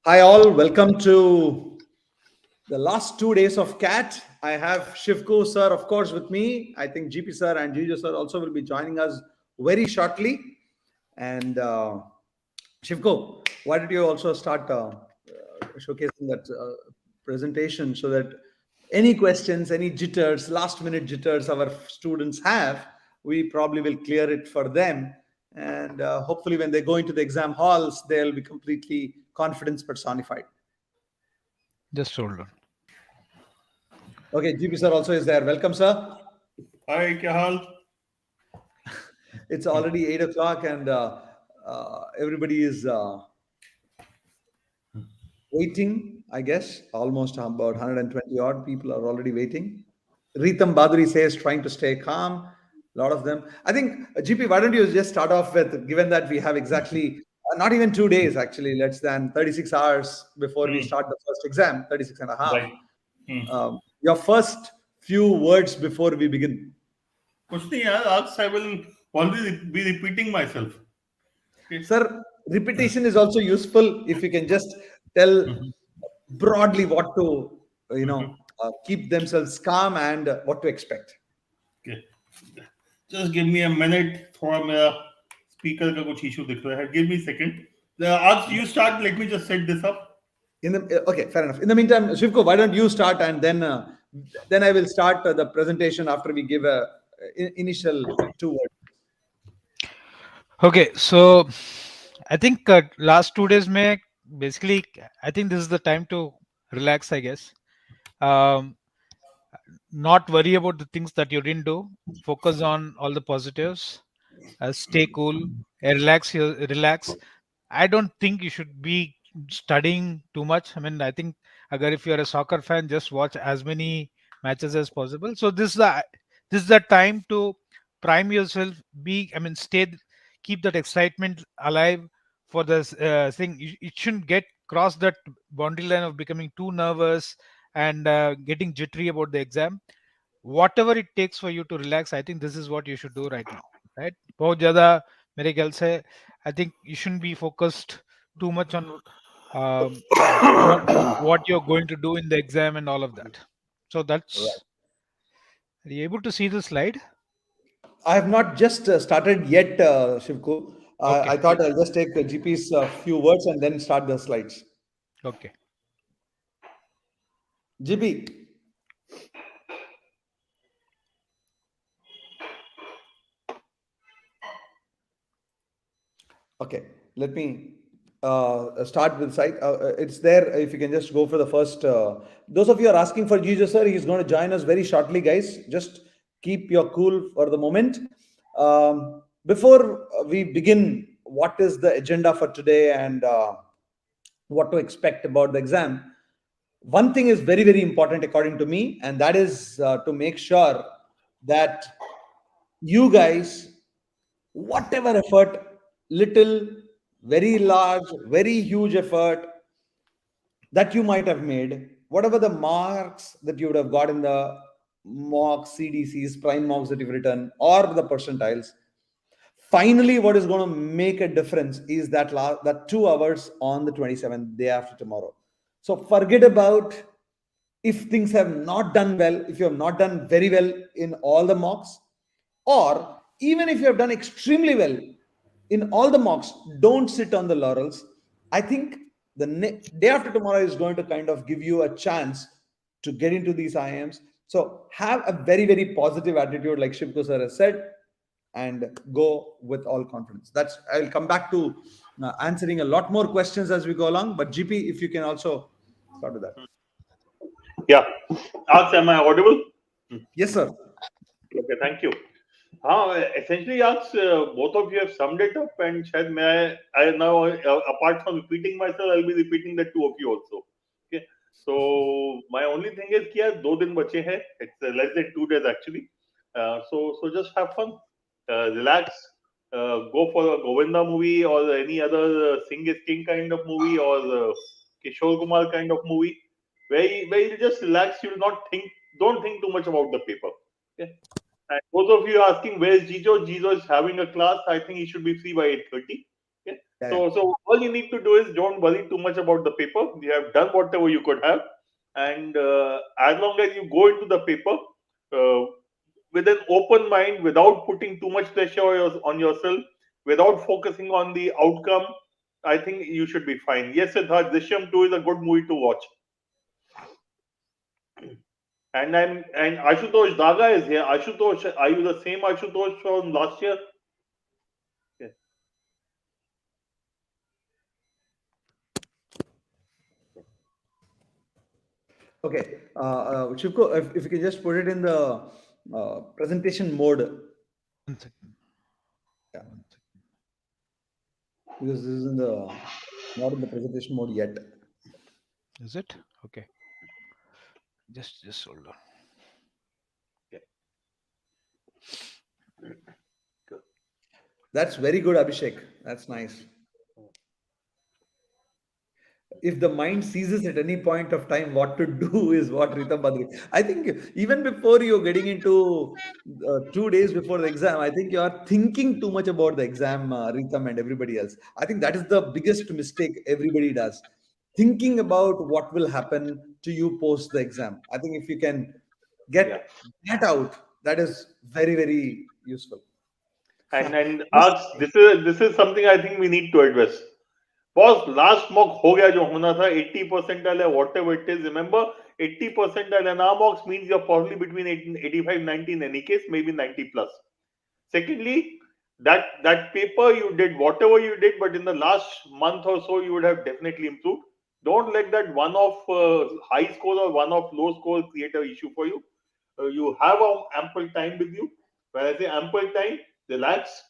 Hi, all. Welcome to the last 2 days of CAT. I have Shivku sir, of course, with me. I think GP sir and Jijo sir also will be joining us very shortly. And Shivku, why don't you also start showcasing that presentation so that any questions, any jitters, last minute jitters our students have, we probably will clear it for them. And hopefully, when they go into the exam halls, they'll be completely confidence personified. Just hold on. Okay, GP sir also is there. Welcome, sir. Hi, क्या हाल? It's already 8 o'clock, and everybody is waiting. I guess almost about 120 odd people are already waiting. Ritam Baduri says trying to stay calm. A lot of them. I think GP. Why don't you just start off with, given that we have exactly not even 2 days, actually, less than 36 hours before we Hmm, start the first exam, 36 and a half. right. Hmm. Your first few words before we begin. कुछ नहीं यार, आज I will always be repeating myself. Okay. Sir, repetition is also useful if you can just tell Mhm, broadly what to, mhm. keep themselves calm and what to expect. Okay. Just give me a minute. थोड़ा मेरा speaker का कुछ issue दिख रहा है. Give me a second. आज you start. Let me just set this up. Okay, fair enough. In the meantime, Shivko, why don't you start, and then I will start the presentation after we give a initial 2 words. Okay, so I think last 2 days may basically I think this is the time to relax. I guess um, not worry about the things that you didn't do. Focus on all the positives. Stay cool. Relax. Relax. I don't think you should be studying too much. I mean, I think agar if you're a soccer fan, just watch as many matches as possible. So this is the time to prime yourself. Be I mean, keep that excitement alive for this thing. It shouldn't get cross that boundary line of becoming too nervous and getting jittery about the exam. Whatever it takes for you to relax, I think this is what you should do right now, right? बहुत ज़्यादा मेरे ख्याल से I think you shouldn't be focused too much on um, what what you're going to do in the exam and all of that. So Right. that's. Are you able to see the slide? I have not just started yet, Shivku. I Okay, thought I'll just take GP's few words and then start the slides. okay. GP, okay, let me start with site. It's there. If you can just go for the first. Those of you are asking for Jesus, sir. He's going to join us very shortly, guys. Just keep your cool for the moment. Before we begin, what is the agenda for today and what to expect about the exam? One thing is very, very important according to me, and that is to make sure that you guys, whatever effort, little, very large, very huge effort that you might have made, whatever the marks that you would have got in the mock CDCs, prime mocks that you've written, or the percentiles, finally, what is going to make a difference is that 2 hours on the 27th, day after tomorrow. So forget about if things have not done well, if you have not done very well in all the mocks, or even if you have done extremely well in all the mocks, don't sit on the laurels. I think the day after tomorrow is going to kind of give you a chance to get into these IIMs. So have a very, very positive attitude, like Shivko sir has said, and go with all confidence. That's I'll come back to answering a lot more questions as we go along. But GP, if you can also start with that. Yeah. Ask, am I audible? Yes, sir. Okay, thank you. हाँ, essentially, ask, both of you have summed it up, and शायद मैं I now apart from repeating myself, I'll be repeating the two of you also. Okay, so my only thing is कि यार 2 दिन बचे हैं. It's less than 2 days actually. So just have fun, relax, go for a Govinda movie or any other Singh is King kind of movie or Kishore Kumar kind of movie, where you just relax. You'll not think, don't think too much about the paper. Okay. And both of you are asking where is Jijo? Jijo is having a class. I think he should be free by 8:30. Okay. So all you need to do is don't worry too much about the paper. You have done whatever you could have, and as long as you go into the paper with an open mind, without putting too much pressure on yourself, without focusing on the outcome, I think you should be fine. Yes, Siddharth, Drishyam 2 is a good movie to watch. And Ashutosh Daga is here. Ashutosh, are you the same Ashutosh from last year? Okay. Okay, Shivko, if you can just put it in the presentation mode. 1 second. Yeah. Because this is not in the presentation mode yet. Is it? Okay. Just hold on. Okay. Good. That's very good, Abhishek. That's nice. If the mind seizes at any point of time what to do is what Ritam Badri. I think even before you're getting into 2 days before the exam, I think you are thinking too much about the exam, Ritam and everybody else. I think that is the biggest mistake everybody does. Thinking about what will happen to you post the exam. I think if you can get that out, that is very, very useful. And ask, this is something I think we need to address. Boss, last mock हो गया जो होना था 80 percentile whatever it is. Remember, 80 percentile and our mocks means you're probably between 85, 90 in any case, maybe 90 plus. Secondly, that paper you did whatever you did, but in the last month or so you would have definitely improved. Don't let that one-off high score or one-off low score create an issue for you. You have ample time with you. When I say ample time, relax.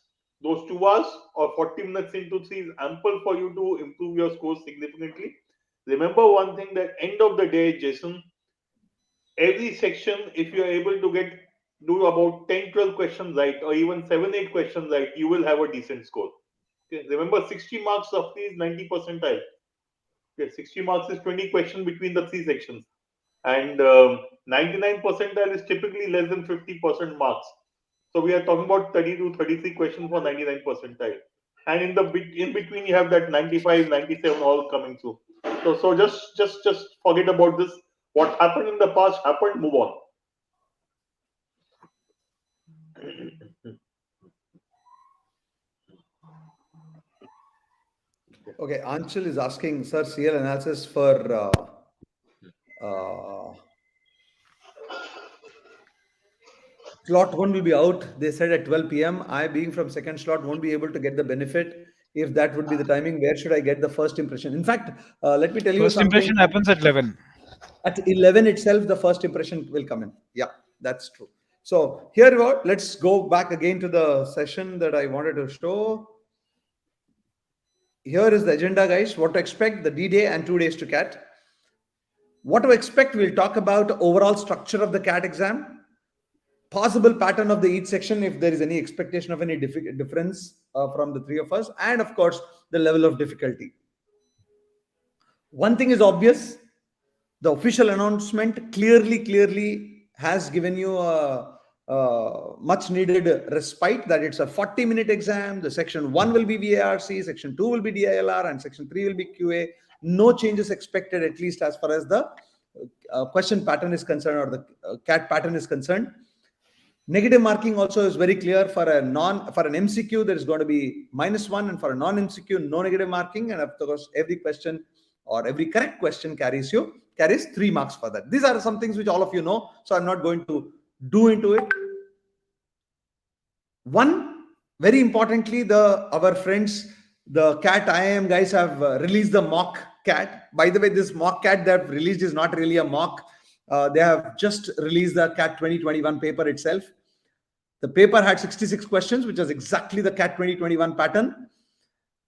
Those 2 hours or 40 minutes into 3 is ample for you to improve your scores significantly. Remember one thing, that end of the day, Jason, every section, if you are able to do about 10-12 questions right, or even 7-8 questions right, you will have a decent score. Okay. Remember, 60 marks roughly is 90 percentile. Okay. 60 marks is 20 questions between the 3 sections, and 99 percentile is typically less than 50% marks. So we are talking about 30 to 33 questions for 99 percentile. And in between you have that 95, 97 all coming through. So just forget about this. What happened in the past happened, move on. Okay, Anshul is asking, sir, CL analysis for slot 1 will be out. They said at 12 p.m. I, being from second slot, won't be able to get the benefit. If that would be the timing, where should I get the first impression? In fact, let me tell you First something. impression happens at 11. At 11 itself, the first impression will come in. Yeah, that's true. So here we are. Let's go back again to the session that I wanted to show. Here is the agenda, guys. What to expect, the D-Day and 2 days to CAT. What to expect, we'll talk about overall structure of the CAT exam, possible pattern of the each section if there is any expectation of any difference from the 3 of us, and of course, the level of difficulty. One thing is obvious. The official announcement clearly has given you a much needed respite, that it's a 40-minute exam. The section 1 will be VARC, section 2 will be DILR, and section 3 will be QA. No changes expected, at least as far as the question pattern is concerned, or the CAT pattern is concerned. Negative marking also is very clear. For an MCQ, there is going to be -1, and for a non-MCQ, no negative marking. And of course, every question or every correct question carries 3 marks for that. These are some things which all of you know, so I'm not going to do into it. One, very importantly, our friends, the CAT IIM guys, have released the mock CAT. By the way, this mock CAT they have released is not really a mock. They have just released the CAT 2021 paper itself. The paper had 66 questions, which was exactly the CAT 2021 pattern.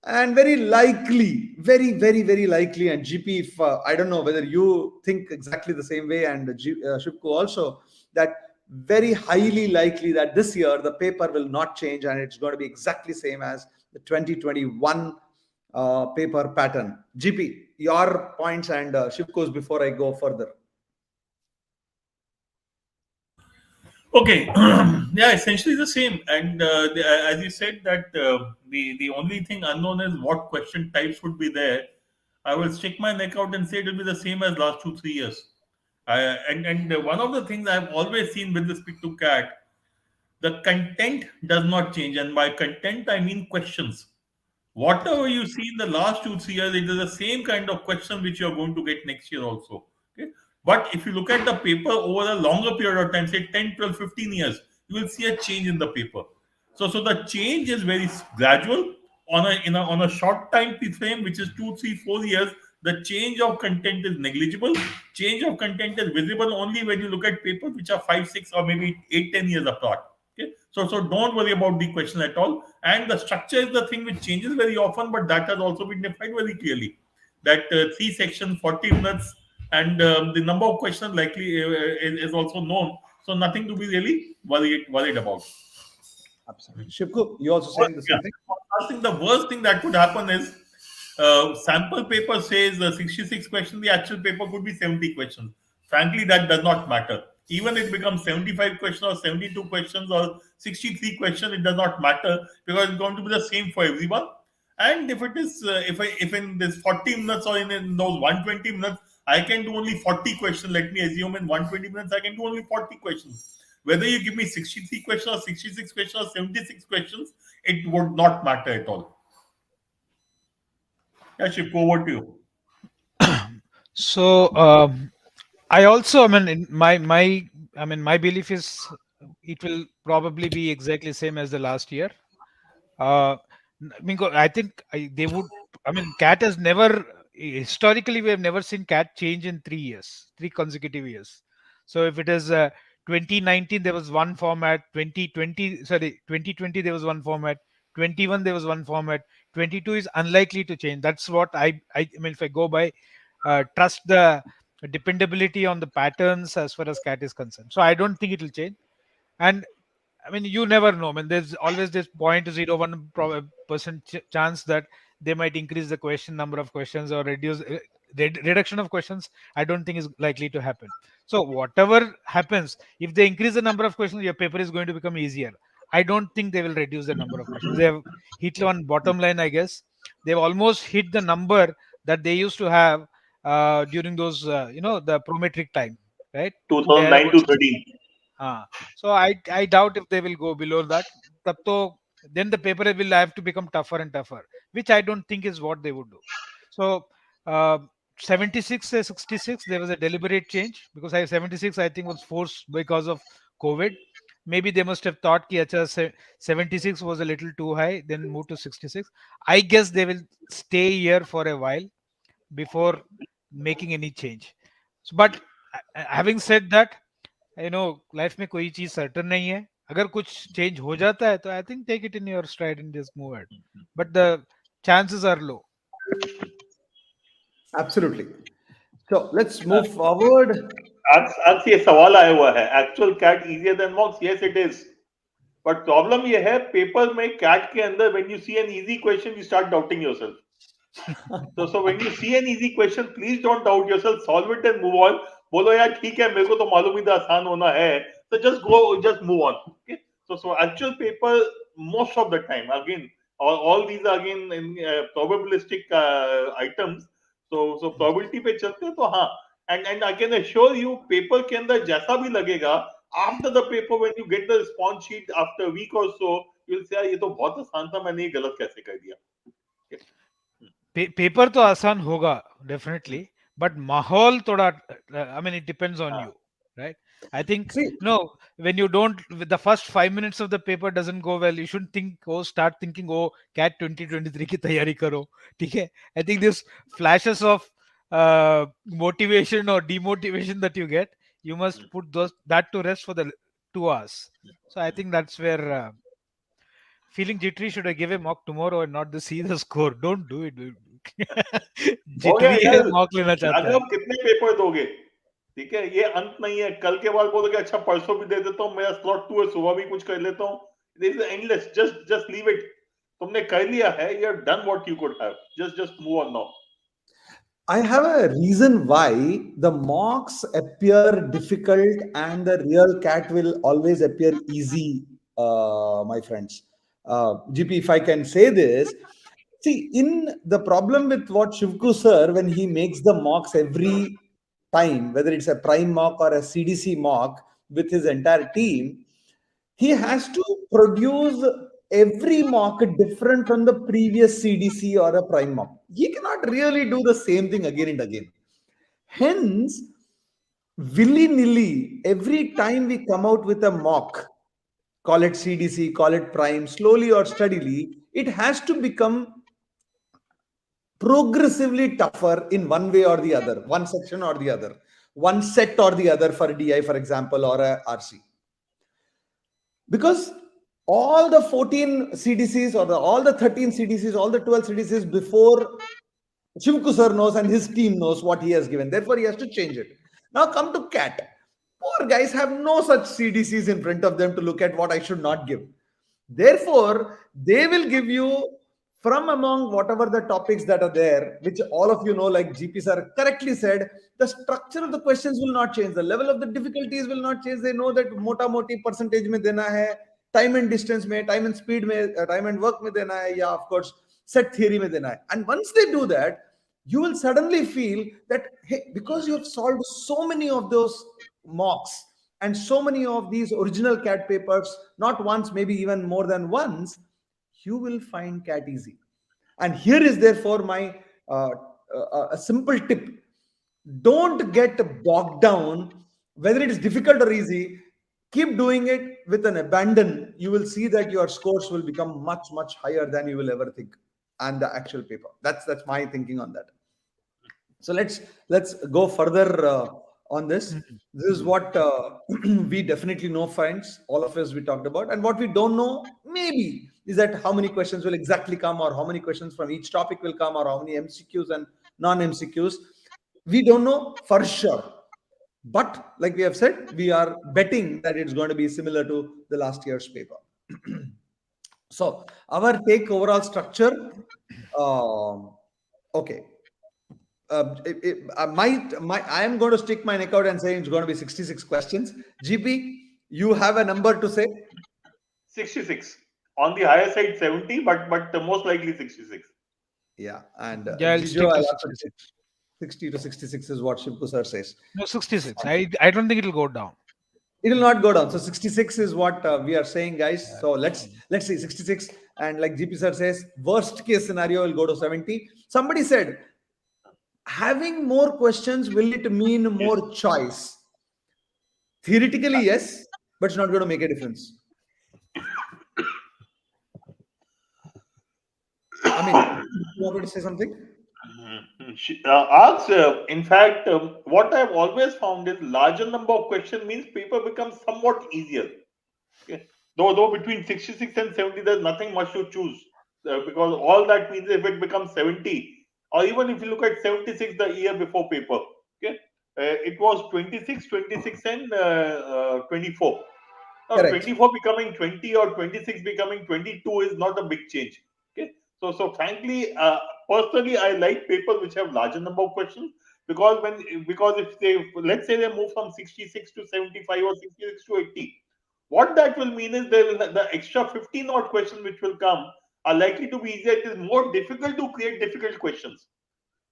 And very likely, very likely, and GP, if I don't know whether you think exactly the same way, and Shivko also, that very highly likely that this year the paper will not change and it's going to be exactly same as the 2021 paper pattern. GP, your points and Shivko's before I go further. Okay, yeah, essentially the same. And as you said that the only thing unknown is what question types would be there. I will stick my neck out and say it will be the same as last 2 3 years. And one of the things I've always seen with respect to CAT, the content does not change, and by content I mean questions. Whatever you see in the last 2 3 years, it is the same kind of question which you are going to get next year also. Okay. But if you look at the paper over a longer period of time, say 10, 12, 15 years, you will see a change in the paper. So the change is very gradual. On a short time frame, which is 2 3 4 years, the change of content is negligible. Change of content is visible only when you look at papers which are 5 6 or maybe 8 10 years apart. Okay, so don't worry about the question at all. And the structure is the thing which changes very often, but that has also been defined very clearly. That 3 sections, 40 minutes, and the number of questions likely is also known. So nothing to be really worried about. Absolutely. Shivku, you also saying the Yeah. same thing? I think the worst thing that could happen is sample paper says 66 questions, the actual paper could be 70 questions. Frankly, that does not matter. Even if it becomes 75 questions or 72 questions or 63 questions, it does not matter because it's going to be the same for everyone. And if it is, if in this 40 minutes or in those 120 minutes, I can do only 40 questions. Let me assume in 120 minutes, I can do only 40 questions. Whether you give me 63 questions or 66 questions or 76 questions, it would not matter at all. Yeah, Shiv, over to you. So I also, I mean, in my belief is it will probably be exactly same as the last year. Uh, I think they would. I mean, cat has never historically we have never seen cat change in 3 years, 3 consecutive years. So if it is 2019, there was one format. 2020, sorry, 2020 there was one format. 21 there was one format. 22 is unlikely to change. That's what I mean. If I go by trust the dependability on the patterns as far as cat is concerned. So I don't think it will change. And I mean, you never know. I mean, there's always this 0.01% chance that they might increase the question number of questions or reduce reduction of questions. I don't think is likely to happen. So whatever happens, if they increase the number of questions, your paper is going to become easier. I don't think they will reduce the number of questions. They have hit on bottom line, I guess. They've almost hit the number that they used to have during those, the prometric time, right? They had 2009 about to 13. so I doubt if they will go below that. तब तो then the paper will have to become tougher and tougher, which I don't think is what they would do. So uh, 76 to 66, there was a deliberate change because I 76 I think was forced because of COVID. Maybe they must have thought कि अच्छा 76 was a little too high, then move to 66. I guess they will stay here for a while before making any change. So, but having said that, life में कोई चीज certain नहीं है. अगर कुछ change हो जाता है तो I think take it in your stride and just move it, but the chances are low. Absolutely. So let's move forward. आज ये सवाल आया हुआ है, actual CAT easier than mocks? Yes it is, but problem ये है paper में CAT के अंदर when you see an easy question you start doubting yourself. So when you see an easy question, please don't doubt yourself. Solve it and move on. बोलो यार ठीक है, मेरे को तो मालूम ही था आसान होना है. So just move on. Okay. So actual paper most of the time again, all these are again in probabilistic items. So probability पे चलते हैं तो हाँ. And I can assure you, paper के अंदर जैसा भी लगेगा, after the paper when you get the response sheet after a week or so, you'll say ये तो बहुत आसान था, मैंने ये गलत कैसे कर दिया. पेपर तो आसान होगा डेफिनेटली, बट माहौल थोड़ा, I mean it depends on you, right? I think See, no, when you don't, with the first 5 minutes of the paper doesn't go well, you shouldn't start thinking, oh, cat 2023 की तैयारी करो, ठीक है? I think this flashes of motivation or demotivation that you get, you must put that to rest for the 2 hours. So I think that's where feeling jittery, should I give a mock tomorrow and not see the score? Don't do it. हो गया jittery है, यार, mock लेना चाहता है. राघव कितने paper दोगे? ठीक है, ये अंत नहीं है. कल के बाद बोलोगे अच्छा परसों भी दे देता हूँ, मेरा स्लॉट 2 है, सुबह भी कुछ कर लेता हूँ. This is endless. Just leave it. तुमने कर लिया है, you have done what you could have. Just move on now. I have a reason why the mocks appear difficult and the real cat will always appear easy, my friends. GP, if I can say this, see, in the problem with what Shivku sir, when he makes the mocks every time, whether it's a prime mock or a CDC mock with his entire team, he has to produce every mock different from the previous CDC or a prime mock. He cannot really do the same thing again and again. Hence, willy nilly, every time we come out with a mock, call it CDC, call it prime, slowly or steadily, it has to become progressively tougher in one way or the other, one section or the other, one set or the other for DI, for example, or a RC. Because all the 14 CDCs or all the 13 CDCs, all the 12 CDCs before Shivku sir knows and his team knows what he has given. Therefore, he has to change it. Now come to CAT. Poor guys have no such CDCs in front of them to look at what I should not give. Therefore, they will give you from among whatever the topics that are there, which all of you know, like GP sir correctly said, the structure of the questions will not change. The level of the difficulties will not change. They know that mota moti percentage mein dena hai, time and distance mein, time and speed mein, time and work mein dena hai, yeah, of course, set theory mein dena hai. And once they do that, you will suddenly feel that, hey, because you have solved so many of those mocks and so many of these original CAT papers, not once, maybe even more than once, you will find CAT easy. And here is therefore my a simple tip. Don't get bogged down, whether it is difficult or easy. Keep doing it with an abandon. You will see that your scores will become much, much higher than you will ever think. And the actual paper. That's my thinking on that. So let's go further on this. This is what we definitely know, friends. All of us we talked about, and what we don't know maybe is that how many questions will exactly come, or how many questions from each topic will come, or how many MCQs and non-MCQs. We don't know for sure. But like we have said, we are betting that it's going to be similar to the last year's paper. So our take overall structure. Okay. I am going to stick my neck out and say it's going to be 66 questions. GP, you have a number to say? 66. On the higher side, 70, but most likely 66. Yeah, and Yeah, I'll Jijo, stick to I'll have to 66. 60 to 66 is what Shivku sir says. No, 66. I don't think it'll go down. It will not go down. So 66 is what we are saying, guys. So let's see 66, and like GP sir says, worst case scenario will go to 70. Somebody said, having more questions, will it mean more choice? Theoretically, yes, but it's not going to make a difference. I mean, you wanted to say something? In fact, what I've always found is larger number of questions means paper becomes somewhat easier. Okay? Though between 66 and 70, there's nothing much to choose, because all that means if it becomes 70, or even if you look at 76 the year before paper, okay, it was 26, 26 and 24. Now, Correct. 24 becoming 20 or 26 becoming 22 is not a big change. Okay, so frankly, personally, I like papers which have larger number of questions, because if they, let's say, they move from 66 to 75 or 66 to 80, what that will mean is the extra 15 odd questions which will come are likely to be easier. It is more difficult to create difficult questions.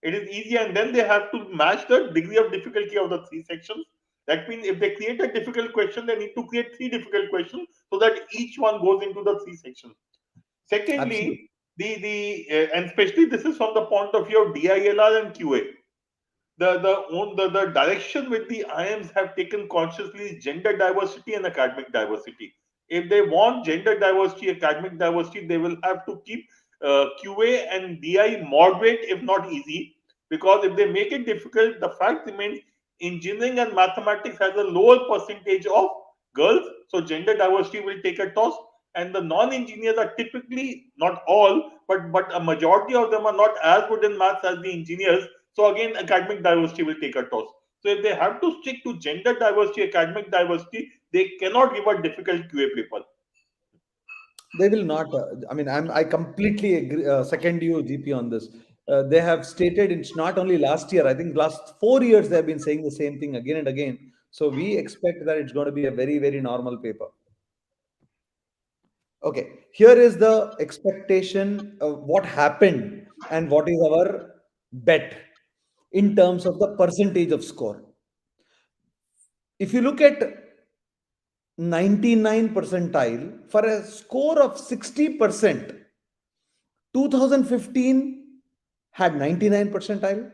It is easier, and then they have to match the degree of difficulty of the three sections. That means if they create a difficult question, they need to create three difficult questions so that each one goes into the three sections. Secondly, and especially this is from the point of view of DILR and QA. The direction which the IIMs have taken consciously is gender diversity and academic diversity. If they want gender diversity, academic diversity, they will have to keep QA and DI moderate, if not easy, because if they make it difficult, the fact remains engineering and mathematics has a lower percentage of girls, so gender diversity will take a toss, and the non-engineers are typically, not all, but a majority of them are not as good in maths as the engineers. So again, academic diversity will take a toss. So if they have to stick to gender diversity, academic diversity, they cannot give a difficult QA paper. They will not. I mean, I completely agree, second you, GP, on this. they have stated it's not only last year, I think last 4 years they have been saying the same thing again and again. So we expect that it's going to be a very, very normal paper. Okay, here is the expectation of what happened and what is our bet in terms of the percentage of score. If you look at 99 percentile for a score of 60%, 2015 had 99 percentile,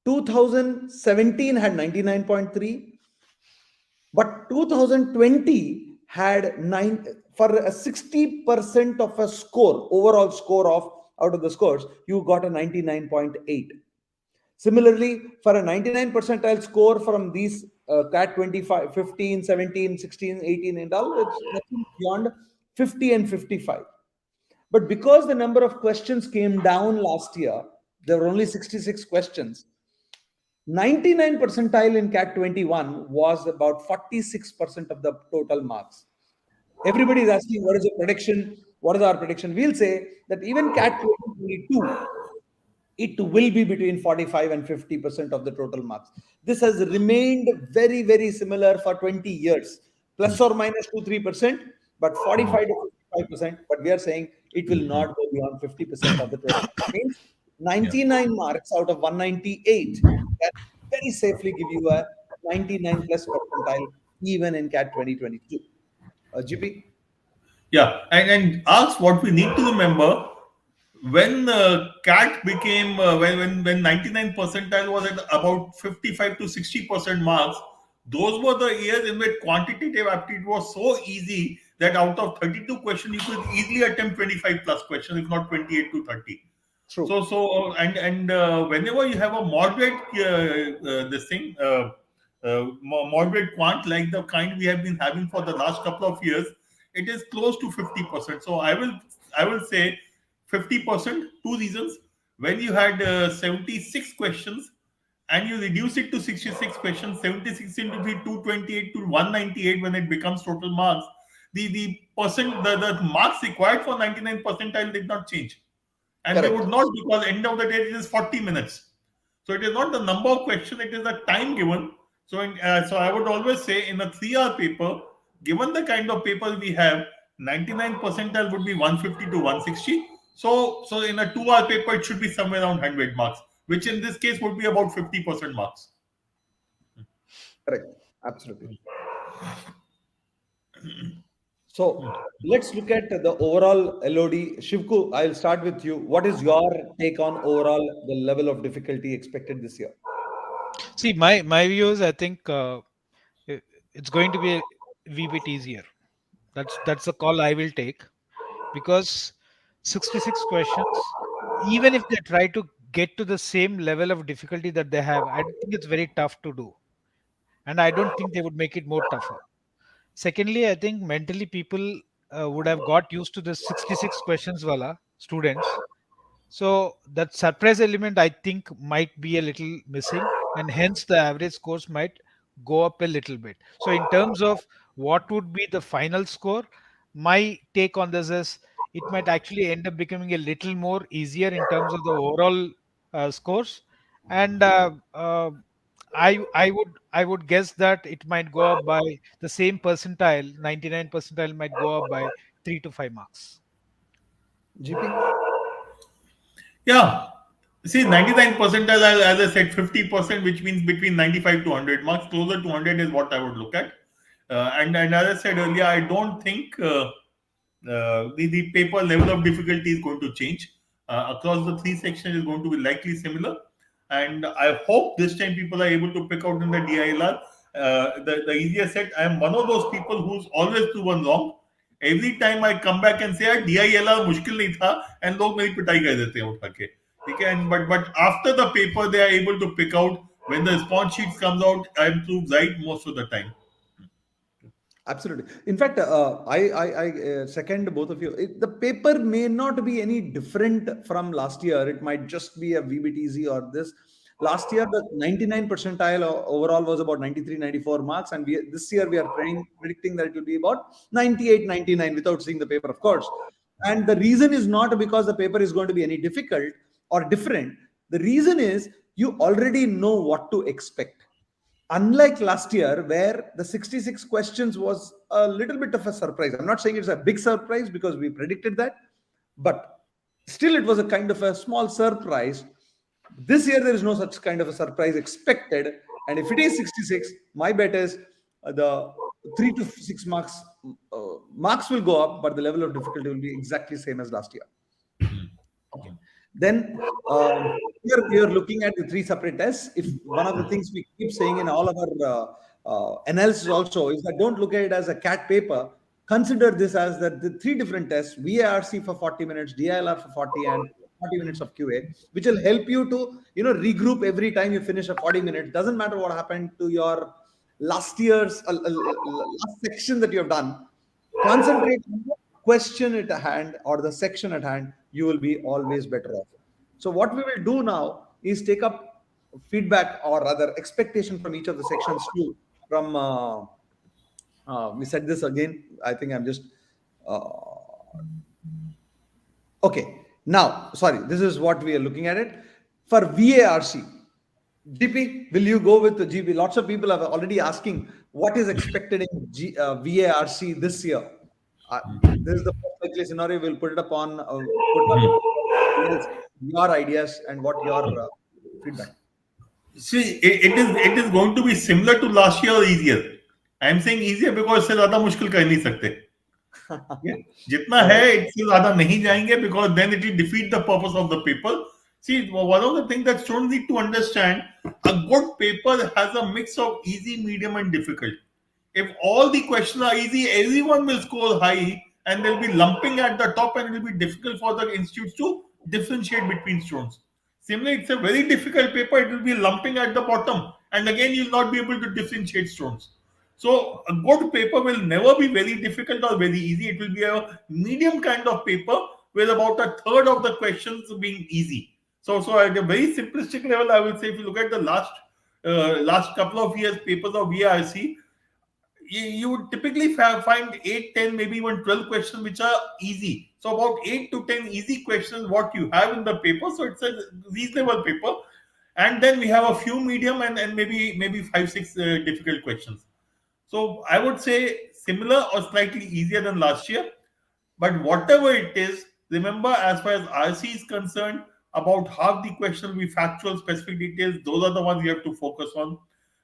2017 had 99.3, but 2020 had 9 for a 60% of a score, overall score of out of the scores, you got a 99.8. Similarly, for a 99 percentile score from these CAT 25, 15, 17, 16, 18 and all, it's nothing beyond 50 and 55. But because the number of questions came down last year, there were only 66 questions. 99 percentile in CAT 21 was about 46% of the total marks. Everybody is asking, what is the prediction? What is our prediction? We'll say that even CAT 22, it will be between 45 and 50% of the total marks. This has remained very, very similar for 20 years, plus or minus 2-3%, but 45 to 55%. But we are saying it will not go beyond 50% of the total. It means 99 marks out of 198 can very safely give you a 99 plus percentile even in CAT 2022. GP? Yeah, and ask what we need to remember when CAT became when 99 percentile was at about 55 to 60% marks. Those were the years in which quantitative aptitude was so easy that out of 32 questions you could easily attempt 25 plus questions, if not 28 to 30. True. So whenever you have a moderate moderate quant like the kind we have been having for the last couple of years, it is close to 50%. So I will say 50%. Two reasons: when you had 76 questions and you reduce it to 66 questions, 76 into 3, 228 to 198, when it becomes total marks, the marks required for 99 percentile did not change. And Correct. they would not, because end of the day it is 40 minutes. So it is not the number of questions, it is the time given. So I would always say in a 3-hour paper, given the kind of paper we have, 99 percentile would be 150 to 160. So in a 2-hour paper, it should be somewhere around 100 marks, which in this case would be about 50% marks. Correct. Absolutely. So let's look at the overall LOD. Shivku, I'll start with you. What is your take on overall the level of difficulty expected this year? See, my views, I think it's going to be a wee bit easier. That's the call I will take, because 66 questions, even if they try to get to the same level of difficulty that they have, I think it's very tough to do. And I don't think they would make it more tougher. Secondly, I think mentally people would have got used to the 66 questions wala students. So that surprise element, I think, might be a little missing, and hence the average scores might go up a little bit. So in terms of what would be the final score, my take on this is it might actually end up becoming a little more easier in terms of the overall scores, and I would guess that it might go up by the same percentile. 99 percentile might go up by 3 to 5 marks. GP? Yeah. See, 99 percentile, as I said, 50%, which means between 95 to 100 marks. Closer to 100 is what I would look at. And as I said earlier, I don't think the paper level of difficulty is going to change. Across the 3 sections is going to be likely similar. And I hope this time people are able to pick out in the DILR the easier set. I am one of those people who's always proven wrong. Every time I come back and say DILR मुश्किल नहीं था, and लोग मेरी पिटाई कर देते हैं उठा के, ठीक है? But after the paper they are able to pick out. When the response sheet comes out, I am proved right most of the time. Absolutely. In fact, I second both of you. The paper may not be any different from last year. It might just be a wee bit easy or this. Last year, the 99 percentile overall was about 93, 94 marks. And this year, we are predicting that it will be about 98, 99 without seeing the paper, of course. And the reason is not because the paper is going to be any difficult or different. The reason is you already know what to expect. Unlike last year, where the 66 questions was a little bit of a surprise. I'm not saying it's a big surprise because we predicted that, but still it was a kind of a small surprise. This year, there is no such kind of a surprise expected. And if it is 66, my bet is the 3 to 6 marks will go up, but the level of difficulty will be exactly same as last year. Okay. Then here we are looking at the 3 separate tests. If one of the things we keep saying in all of our analysis also is that don't look at it as a CAT paper. Consider this as that the 3 different tests: VARC for 40 minutes, DILR for 40, and 40 minutes of QA, which will help you to regroup every time you finish a 40 minutes. Doesn't matter what happened to your last year's last section that you have done. Concentrate on the question at hand or the section at hand. You will be always better off. So what we will do now is take up feedback or rather expectation from each of the sections too. From we said this again. I think I'm just okay. Now, sorry, this is what we are looking at it for VARC. GP, will you go with the GP? Lots of people are already asking what is expected in VARC this year. This is the most likely scenario. We'll put it up on your ideas and what your feedback. See, it is going to be similar to last year or easier. I am saying easier because इससे ज़्यादा मुश्किल कर नहीं सकते. जितना है इससे ज़्यादा नहीं जाएंगे because then it will defeat the purpose of the paper. See, one of the things that students need to understand, a good paper has a mix of easy, medium, and difficult. If all the questions are easy, everyone will score high and they'll be lumping at the top and it will be difficult for the institutes to differentiate between students. Similarly, it's a very difficult paper, it will be lumping at the bottom and again you'll not be able to differentiate students. So a good paper will never be very difficult or very easy. It will be a medium kind of paper with about a third of the questions being easy. So at a very simplistic level, I will say if you look at the last couple of years papers of VRC, you would typically find 8, 10, maybe even 12 questions which are easy. So about 8 to 10 easy questions what you have in the paper. So it's a reasonable paper. And then we have a few medium and maybe 5, 6 difficult questions. So I would say similar or slightly easier than last year. But whatever it is, remember as far as RC is concerned, about half the question will be factual, specific details. Those are the ones you have to focus on.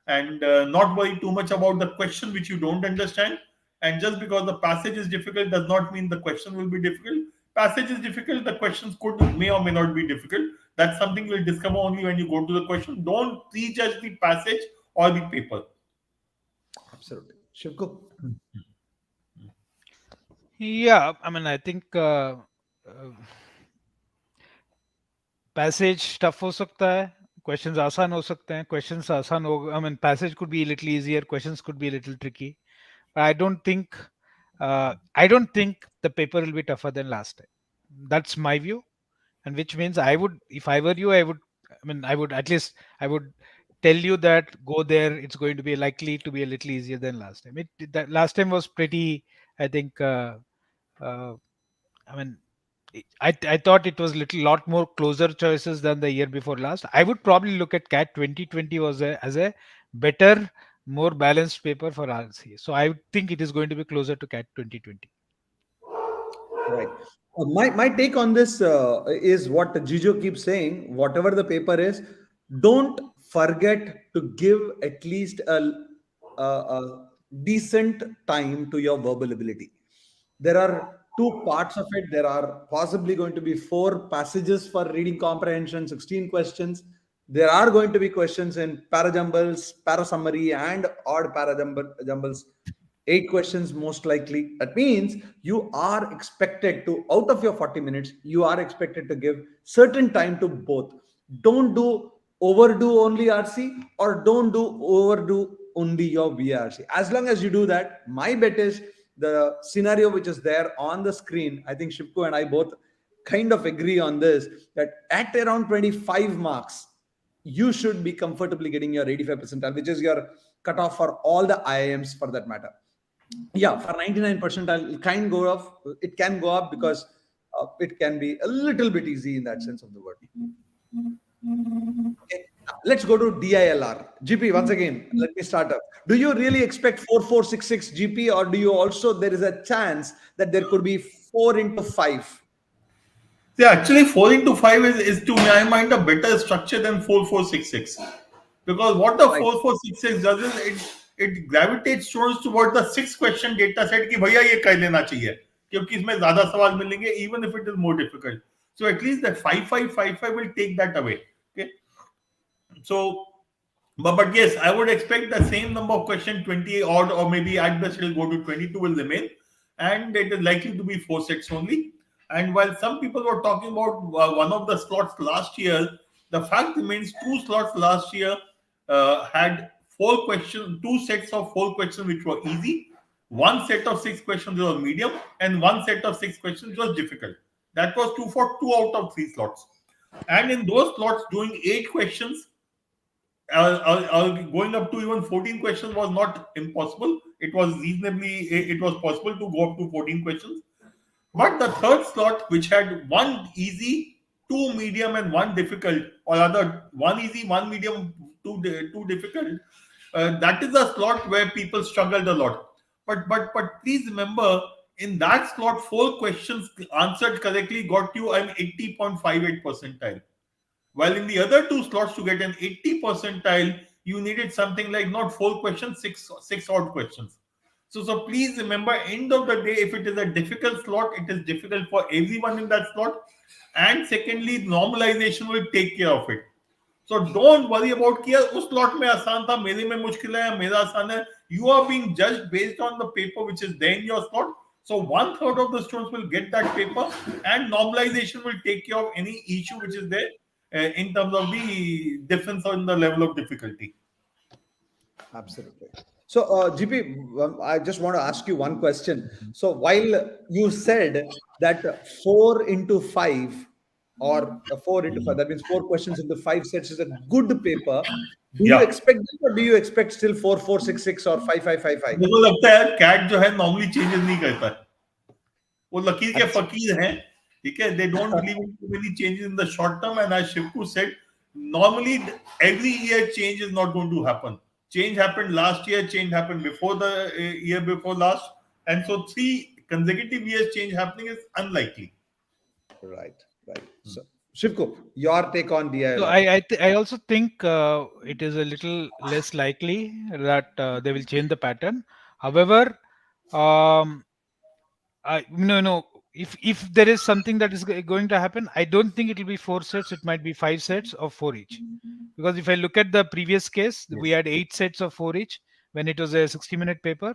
And not worry too much about the question which you don't understand. And just because the passage is difficult does not mean the question will be difficult. Passage is difficult, the questions may or may not be difficult. That's something you'll discover only when you go to the question. Don't prejudge the passage or the paper. Absolutely. Shivku? Yeah, I mean, I think passage tough हो सकता है, questions आसान हो सकते हैं, questions आसान हो, I mean, passage could be a little easier, questions could be a little tricky. But I don't think the paper will be tougher than last time. That's my view, and which means I would, if I were you, I would tell you that go there. It's going to be likely to be a little easier than last time. That last time was pretty, I think. I mean, I thought it was lot more closer choices than the year before last. I would probably look at CAT 2020 as a better, more balanced paper for RC. So I think it is going to be closer to CAT 2020. Right. My take on this is what Jijo keeps saying. Whatever the paper is, don't forget to give at least a decent time to your verbal ability. There are 2 parts of it. There are possibly going to be 4 passages for reading comprehension, 16 questions. There are going to be questions in parajumbles, parasummary, and odd parajumbles. 8 questions most likely. That means you are expected to, out of your 40 minutes, you are expected to give certain time to both. Don't overdo only RC or don't overdo only your VRC. As long as you do that, my bet is the scenario which is there on the screen. I think Shivku and I both kind of agree on this, that at around 25 marks, you should be comfortably getting your 85 percentile, which is your cutoff for all the IIMs for that matter. Yeah, for 99 percentile, it can go up because it can be a little bit easy in that sense of the word. Okay. Let's go to DILR. GP, once again, let me start up. Do you really expect 4466 GP, or do you also, there is a chance that there could be 4 into 5? Yeah, actually, 4 into 5 is to my mind a better structure than 4466. Because what the Right. 4466 does is it gravitates students toward the 6 question data set कि भैया ये कर लेना चाहिए क्योंकि इसमें ज्यादा सवाल मिलेंगे even if it is more difficult. So at least that 5555 will take that away. Okay. So but yes, I would expect the same number of question 20 odd, or maybe at best it will go to 22 will remain, and it is likely to be 4 sets only. And while some people were talking about one of the slots last year, the fact remains 2 slots last year had 4 questions, 2 sets of 4 questions which were easy, 1 set of 6 questions was medium, and 1 set of 6 questions was difficult. That was 2 for 2 out of 3 slots. And in those slots, doing 8 questions going up to even 14 questions was not impossible. It was it was possible to go up to 14 questions. But the third slot, which had 1 easy, 2 medium, and 1 difficult, or rather 1 easy, 1 medium, two difficult, that is a slot where people struggled a lot. But please remember, in that slot, 4 questions answered correctly got you an 80.58 percentile. While in the other 2 slots, to get an 80 percentile, you needed something like not 4 questions, six odd questions. So please remember, end of the day, if it is a difficult slot, it is difficult for everyone in that slot. And secondly, normalization will take care of it. So don't worry about कि यार उस slot में आसान था, मेरे में मुश्किल है या मेरा आसान है. You are being judged based on the paper which is there in your slot. So 1/3 of the students will get that paper, and normalization will take care of any issue which is there in terms of the difference in the level of difficulty. Absolutely. So, GP, I just want to ask you one question. So, while you said that 4 into 5 or 4 into 5, that means 4 questions into 5 sets is a good paper. Do you Yeah. expect that, or do you expect still 4466 or 5555? मुझे लगता है cat जो है normally changes नहीं करता है. वो लकीर के फकीर हैं, ठीक है. They don't believe in too many changes in the short term, and as Shivku said, normally every year change is not going to happen. Change happened last year, change happened before the year before last, and so 3 consecutive years change happening is unlikely. Right, right. So, Shivku, your take on So DILR. I also think it is a little less likely that they will change the pattern. However, um, no. If there is something that is going to happen, I don't think it will be 4 sets. It might be 5 sets of 4 each. Because if I look at the previous case, we had 8 sets of 4 each when it was a 60-minute paper.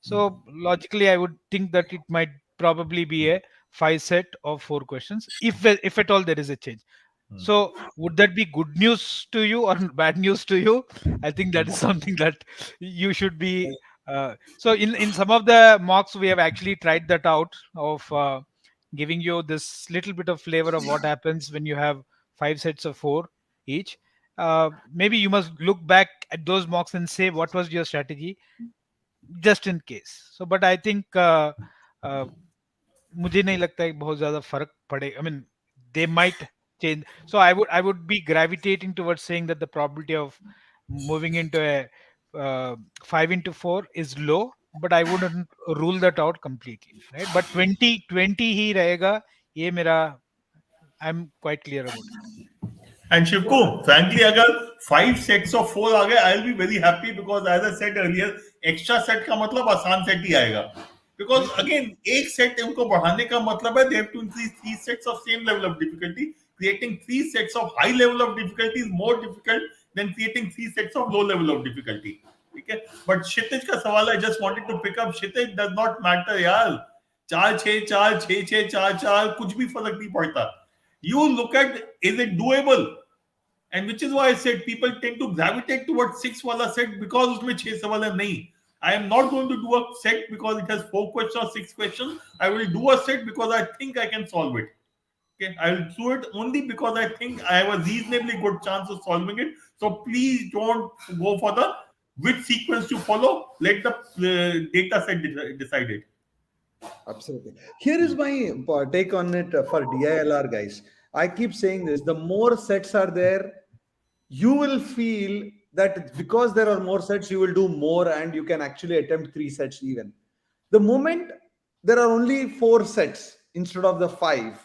So logically, I would think that it might probably be a 5 set of 4 questions, if at all there is a change. So would that be good news to you or bad news to you? I think that is something that you should be. So in some of the mocks, we have actually tried that out of giving you this little bit of flavor of what happens when you have 5 sets of 4 each. Maybe you must look back at those mocks and say what was your strategy, just in case. So, but I think uh, मुझे नहीं लगता है बहुत ज्यादा फर्क पड़े. I mean, they might change. So I would be gravitating towards saying that the probability of moving into a 5 into 4 is low, but I wouldn't rule that out completely, right? But 20 ही रहेगा, ये मेरा, I'm quite clear about it. And Shivku, frankly, अगर 5 sets of 4 आ गए, I'll be very happy because as I said earlier, extra set का मतलब आसान set ही आएगा. Because again, एक set उनको बढ़ाने का मतलब है they have to increase 3 sets of same level of difficulty. Creating 3 sets of high level of difficulty is more difficult than creating 3 sets of low level of difficulty. Okay? But Kshitij का सवाल I just wanted to pick up. Kshitij, does not matter यार. 4-6, 4, 6-6, 4-4 कुछ भी फर्क नहीं पड़ता. You look at, is it doable? And which is why I said people tend to gravitate towards 6 wala set because उसमें 6 सवाल है. नहीं. I am not going to do a set because it has 4 questions or 6 questions. I will do a set because I think I can solve it. Okay, I will do it only because I think I have a reasonably good chance of solving it. So please don't go for the which sequence to follow. Let the data set decide it. Absolutely. Here is my take on it for DILR, guys. I keep saying this, the more sets are there, you will feel that because there are more sets, you will do more and you can actually attempt 3 sets even. The moment there are only 4 sets instead of the 5,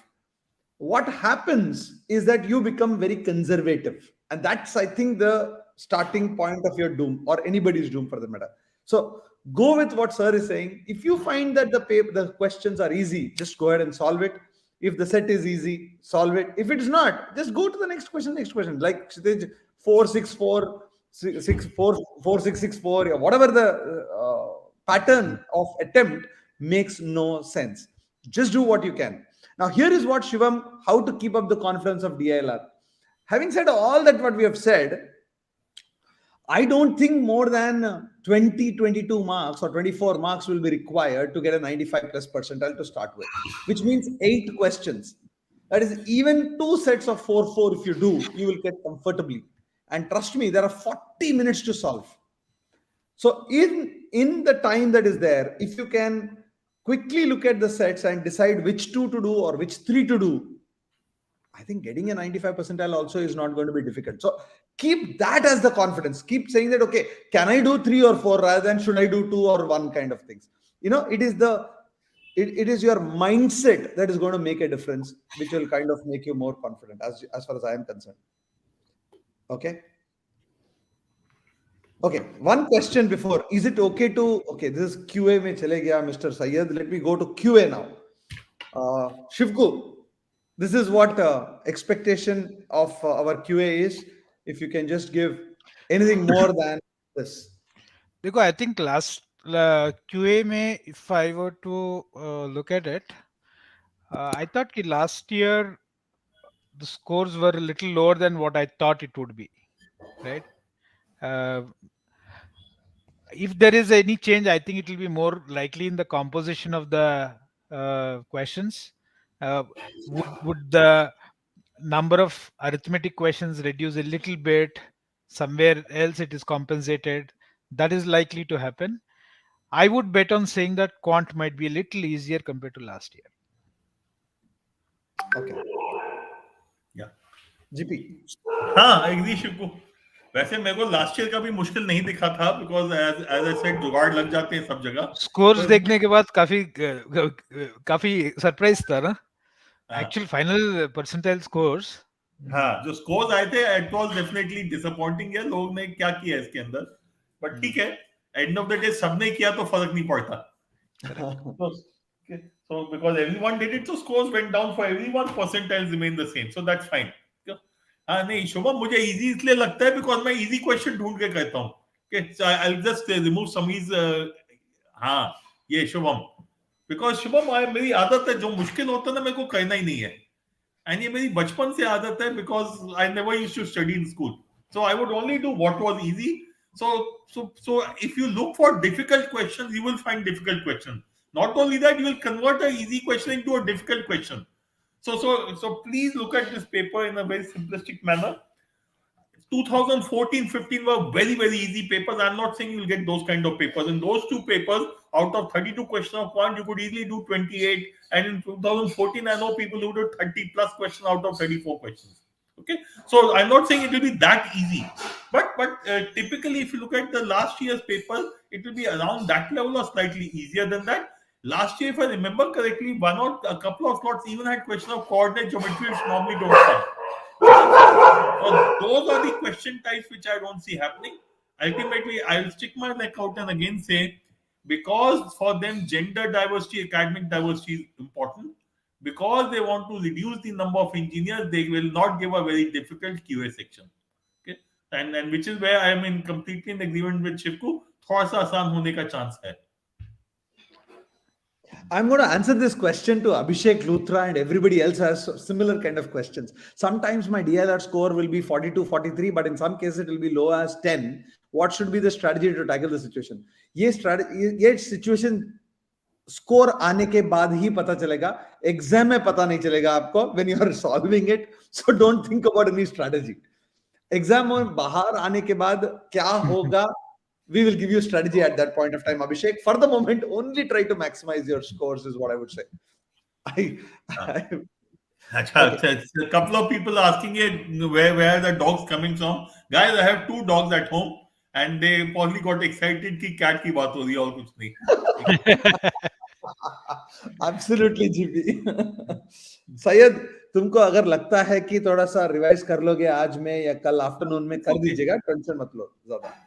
what happens is that you become very conservative. And that's, I think, the starting point of your doom, or anybody's doom for the matter. So go with what sir is saying. If you find that the questions are easy, just go ahead and solve it. If the set is easy, solve it. If it is not, just go to the next question. Like 464, 4664, yeah, whatever the pattern of attempt makes no sense. Just do what you can. Now, here is what Shivam, how to keep up the confidence of DILR. Having said all that, what we have said, I don't think more than 20, 22 marks or 24 marks will be required to get a 95 plus percentile to start with, which means 8 questions. That is, even 2 sets of 4, if you do, you will get comfortably. And trust me, there are 40 minutes to solve. So in the time that is there, if you can quickly look at the sets and decide which 2 to do or which 3 to do, I think getting a 95 percentile also is not going to be difficult. So keep that as the confidence. Keep saying that, okay, can I do 3 or 4 rather than should I do 2 or 1 kind of things. It is your mindset that is going to make a difference, which will kind of make you more confident as far as I am concerned. Okay. Okay, one question before. Is it okay to, this is QA mein chale gaya, Mr. Syed. Let me go to QA now. Shivku, this is what expectation of our QA is. If you can just give anything more than this. Because I think last QA mein, if I were to look at it, I thought that last year the scores were a little lower than what I thought it would be, right? If there is any change, I think it will be more likely in the composition of the questions. Would the number of arithmetic questions reduce a little bit? Somewhere else it is compensated. That is likely to happen. I would bet on saying that quant might be a little easier compared to last year. Okay. Yeah. GP. हाँ, agree शिवको. वैसे मेरे को last year का भी मुश्किल नहीं दिखा था बिकॉज एज आई सेड जुगाड़ लग जाते हैं सब जगह. स्कोर्स देखने के बाद काफी सरप्राइज था ना. Actual final percentile scores. हाँ, जो स्कोर्स आए थे इट वाज डेफिनेटली डिसअपॉइंटिंग है. लोग ने क्या किया इसके अंदर, बट ठीक है, एंड ऑफ द डे सबने किया तो फर्क नहीं पड़ता. So because everyone did it, so scores went down for everyone, percentiles remain the same, so that's fine. हाँ नहीं शुभम, मुझे इजी इसलिए लगता है बिकॉज मैं इजी क्वेश्चन ढूंढ के कहता हूँ. आई विल जस्ट रिमूव समीज. हाँ ये शुभम, बिकॉज शुभम मेरी आदत है जो मुश्किल होता है ना मेरे को कहना ही नहीं है. एंड ये मेरी बचपन से आदत है because I never used to study in school, so I would only do what was easy. So if you look for difficult questions, you will find difficult questions. Not only that, you will convert an easy question into a difficult question. So please look at this paper in a very simplistic manner. 2014-15 were very, very easy papers. I'm not saying you'll get those kind of papers. In those 2 papers, out of 32 questions of quant, you could easily do 28. And in 2014, I know people who did 30 plus questions out of 34 questions. Okay, so I'm not saying it will be that easy, but typically if you look at the last year's paper, it will be around that level or slightly easier than that. Last year, if I remember correctly, a couple of slots even had question of coordinate geometry, which normally don't come. So those are the question types which I don't see happening. Ultimately, I will stick my neck out and again say, because for them gender diversity, academic diversity is important. Because they want to reduce the number of engineers, they will not give a very difficult QA section. Okay, and which is where I am completely in agreement with Shivku. थोड़ा सा आसान होने का chance है. I'm going to answer this question to Abhishek Luthra, and everybody else has similar kind of questions. Sometimes my DLR score will be 42, 43, but in some cases it will be low as 10. What should be the strategy to tackle the situation? ये situation score आने के बाद ही पता चलेगा, exam में पता नहीं चलेगा आपको when you are solving it. So don't think about any strategy. Exam में बाहर आने के बाद क्या होगा, we will give you strategy at that point of time, Abhishek. For the moment, only try to maximize your scores is what I would say. Acha, a couple of people asking where are the dogs coming from. Guys, I have 2 dogs at home and they probably got excited कि cat की बात हो रही है और कुछ नहीं. Absolutely GP. Syed, तुमको अगर लगता है कि थोड़ा सा रिवाइज कर लोगे आज में या कल आफ्टरनून में कर दीजिएगा, टेंशन मत लो ज्यादा।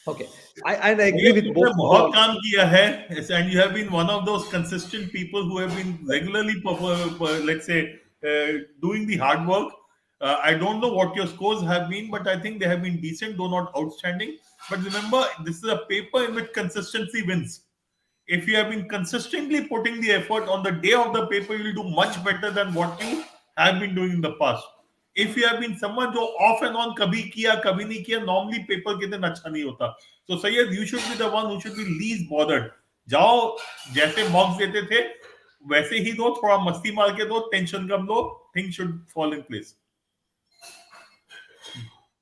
Okay, I agree with both. बहुत काम किया है, and you have been one of those consistent people who have been regularly, let's say, doing the hard work. I don't know what your scores have been, but I think they have been decent, though not outstanding. But remember, this is a paper in which consistency wins. If you have been consistently putting the effort on the day of the paper, you will do much better than what you have been doing in the past. If you have been someone जो off and on कभी किया कभी नहीं किया, normally paper के दिन अच्छा नहीं होता. So Sayyid, you should be the one who should be least bothered. जाओ, जैसे mocks देते थे वैसे ही दो, थोड़ा मस्ती मार के दो, tension come low, things should fall in place.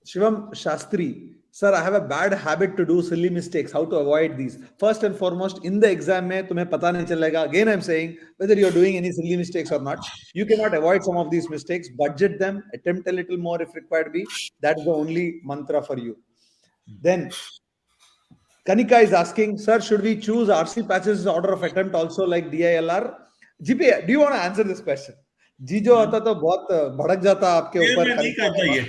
Shivam Shastri, sir, I have a bad habit to do silly mistakes. How to avoid these? First and foremost, in the exam में तुम्हें पता नहीं चलेगा. Again, I'm saying whether you're doing any silly mistakes or not, you cannot avoid some of these mistakes. Budget them, attempt a little more if required be. That's the only mantra for you. Then Kanika is asking, sir, should we choose RC patches order of attempt also like DILR? GP, do you want to answer this question? जी जो होता तो बहुत भड़क जाता आपके ऊपर. मैं नहीं करता ये.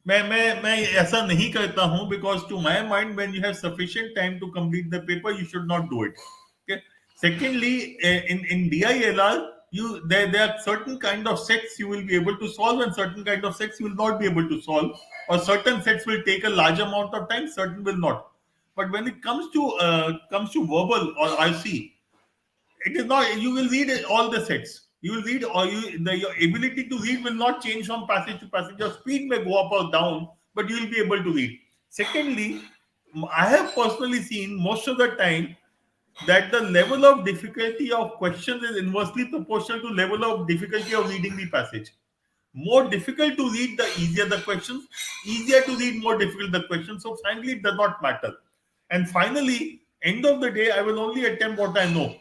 मैं ऐसा नहीं करता हूं, because to my mind when you have sufficient time to complete the paper you should not do it. Okay. Secondly, in DILR there are certain kind of sets you will be able to solve and certain kind of sets you will not be able to solve, or certain sets will take a large amount of time, certain will not. But when it comes to verbal or RC, it is not. You will read all the sets. You will read, or your ability to read will not change from passage to passage. Your speed may go up or down, but you will be able to read. Secondly, I have personally seen most of the time that the level of difficulty of questions is inversely proportional to level of difficulty of reading the passage. More difficult to read, the easier the questions. Easier to read, more difficult the questions. So frankly, it does not matter. And finally, end of the day, I will only attempt what I know.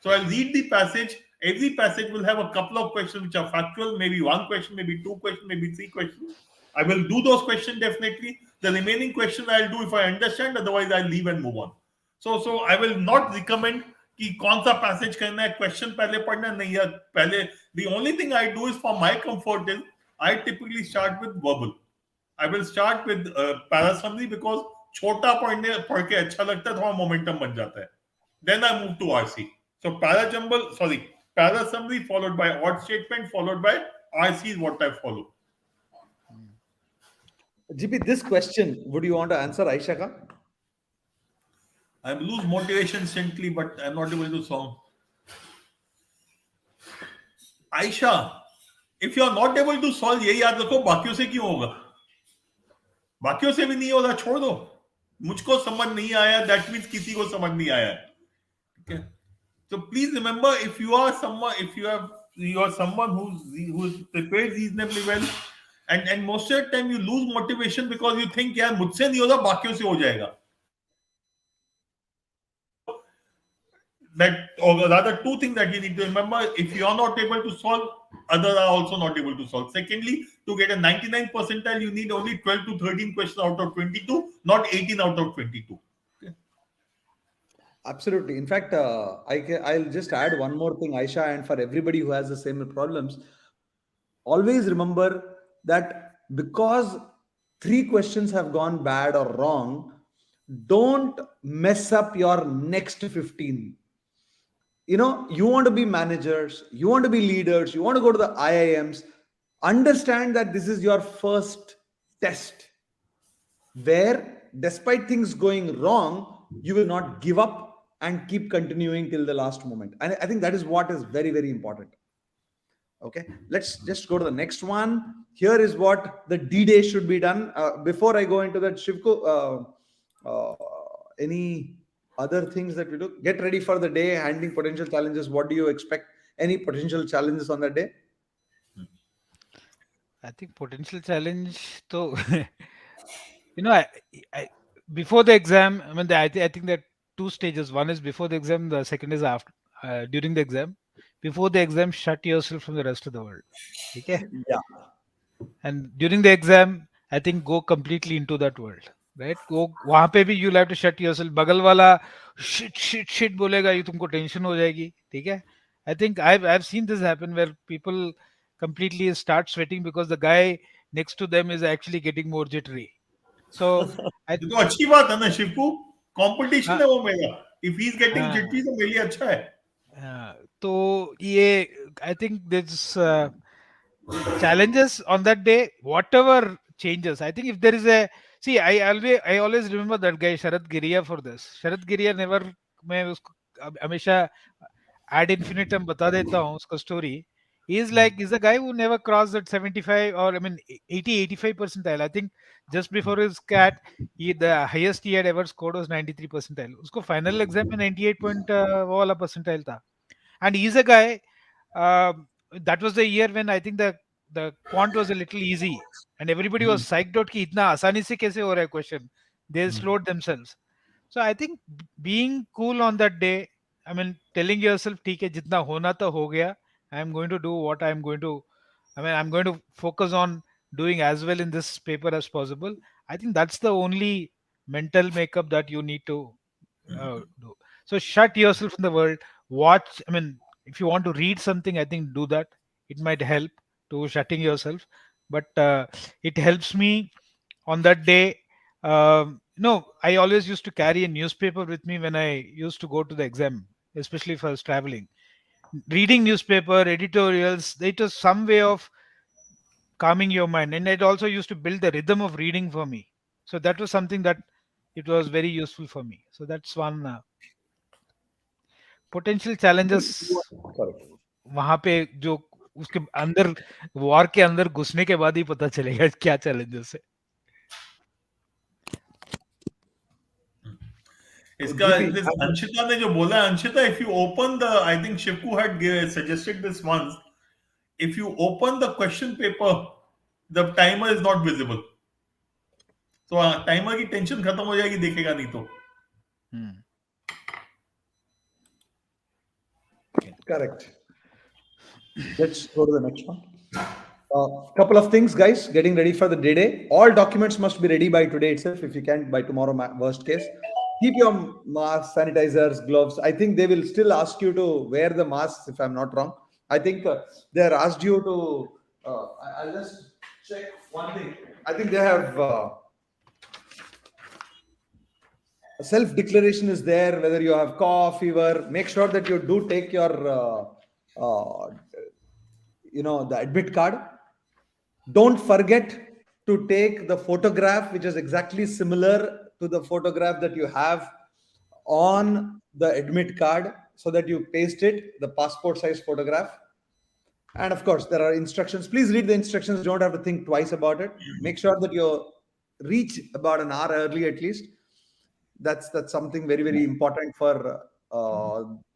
So I'll read the passage. Every passage will have a couple of questions which are factual, maybe one question, maybe 2 questions, maybe 3 questions. I will do those questions definitely. The remaining question I'll do if I understand, otherwise I'll leave and move on. So I will not recommend कि कौन सा passage करना है, question पहले पढ़ना नहीं है पहले. The only thing I do is for my comfort is I typically start with verbal. I will start with para summary because छोटा पढ़ के अच्छा लगता है, थोड़ा momentum बन जाता है. Then I move to RC. So para summary followed by odd statement followed by RC is what I follow. GP, this question, would you want to answer, Aisha ka? I lose motivation instantly, but I'm not able to solve. Aisha, if you're not able to solve, ये याद रखो बाकियों से क्यों होगा? बाकियों से भी नहीं होगा, छोड़ दो. मुझको समझ नहीं आया, that means किसी को समझ नहीं आया. Okay. So please remember, if you are someone who's prepared reasonably well, and most of the time you lose motivation because you think यार मुझसे नहीं होगा, बाकियों से हो जाएगा. That, or rather, 2 things that you need to remember: if you are not able to solve, others are also not able to solve. Secondly, to get a 99 percentile, you need only 12 to 13 questions out of 22, not 18 out of 22. Okay. Absolutely. In fact, I'll just add one more thing, Aisha, and for everybody who has the same problems, always remember that because 3 questions have gone bad or wrong, don't mess up your next 15. You know, you want to be managers, you want to be leaders, you want to go to the IIMs. Understand that this is your first test where, despite things going wrong, you will not give up and keep continuing till the last moment. And I think that is what is very, very important. Okay, let's just go to the next one. Here is what the D-Day should be done. Before I go into that, Shivko, any other things that we do? Get ready for the day, handling potential challenges. What do you expect? Any potential challenges on that day? I think potential challenge. So, I before the exam, I mean, I think that 2 stages. One is before the exam. The second is after, during the exam. before the exam, shut yourself from the rest of the world. Okay? Yeah. And during the exam, I think go completely into that world. Right? Go वहां पे भी you'll have to shut yourself. बगल वाला shit बोलेगा, ये तुमको tension हो जाएगी. ठीक है? I think I've seen this happen where people completely start sweating because the guy next to them is actually getting more jittery. So I ये तो अच्छी बात है ना शिवू, कंपटीशन हाँ, है वो मेरा. If he's getting हाँ, jittery तो मेरे लिए अच्छा है. तो ये I think there's challenges on that day, whatever changes. I think if there is a see, I always remember that guy Sharat Giriya for this. Sharat Giriya never मैं उसको हमेशा ad infinitum बता देता हूँ उसका story. He's a guy who never crossed that 75 or I mean 80-85 percentile. I think just before his cat, the highest he had ever scored was 93 percentile. उसको final exam में 98 point वो वाला percentile था. And he's a guy. That was the year when I think the quant was a little easy, and everybody was psyched out कि इतना आसानी से कैसे हो रहा है question. They slowed themselves. So I think being cool on that day, I mean telling yourself ठीक है जितना होना था हो गया. I am going to do what I am going to. I mean I'm going to focus on doing as well in this paper as possible. I think that's the only mental makeup that you need to do. So shut yourself from the world. Watch. I mean, if you want to read something, I think do that. It might help to shutting yourself. But it helps me on that day. No, I always used to carry a newspaper with me when I used to go to the exam, especially if I was traveling. Reading newspaper, editorials, it was some way of calming your mind. And it also used to build the rhythm of reading for me. So that was something that it was very useful for me. So that's one potential challenges. Correct. वहां पे जो उसके अंदर war के अंदर घुसने के बाद ही पता चलेगा क्या चैलेंजेस है. इसका GP, this अंशिता ने जो बोला है, Anshita, if you open the, I think Shivku had suggested this once, if you open the question paper, the timer is not visible. तो टाइमर की टेंशन खत्म हो जाएगी देखेगा नहीं तो. correct. Let's go to the next one. Couple of things, guys. Getting ready for the day. All documents must be ready by today itself. If you can't by tomorrow, worst case. Keep your masks, sanitizers, gloves. I think they will still ask you to wear the masks, if I'm not wrong. I think they are asked you to. I'll just check one thing. I think they have. Self-declaration is there, whether you have cough, fever. Make sure that you do take your the admit card. Don't forget to take the photograph, which is exactly similar to the photograph that you have on the admit card, so that you paste it, the passport size photograph. And of course, there are instructions. Please read the instructions. You don't have to think twice about it. Make sure that you reach about an hour early at least. That's something very, very important for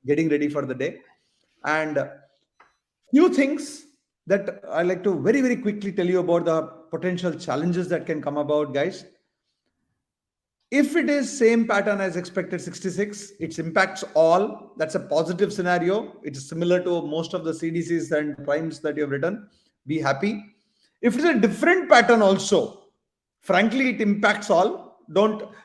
getting ready for the day. And few things that I like to very, very quickly tell you about the potential challenges that can come about, guys. If it is same pattern as expected 66, it impacts all. That's a positive scenario. It is similar to most of the CDCs and primes that you have written. Be happy. If it's a different pattern also, frankly, it impacts all.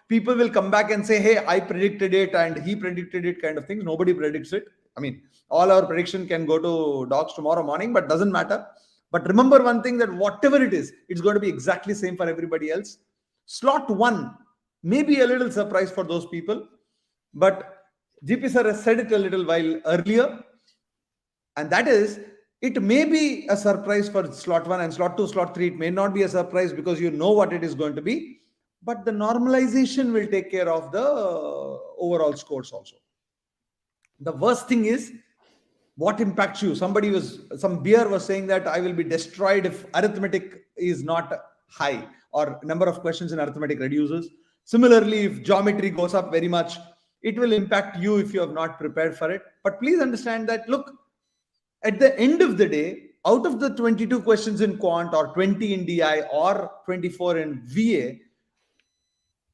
People will come back and say, hey, I predicted it and he predicted it, kind of things. Nobody predicts it. I mean, all our prediction can go to dogs tomorrow morning, but doesn't matter. But remember one thing, that whatever it is, it's going to be exactly same for everybody else. Slot 1 may be a little surprise for those people, but GP sir has said it a little while earlier, and that is, it may be a surprise for slot 1, and slot 2, slot 3, it may not be a surprise because you know what it is going to be, but the normalization will take care of the overall scores also. The worst thing is what impacts you. Some beer was saying that I will be destroyed if arithmetic is not high, or number of questions in arithmetic reduces. Similarly, if geometry goes up very much, it will impact you if you have not prepared for it. But please understand that, look, at the end of the day, out of the 22 questions in quant, or 20 in DI, or 24 in VA,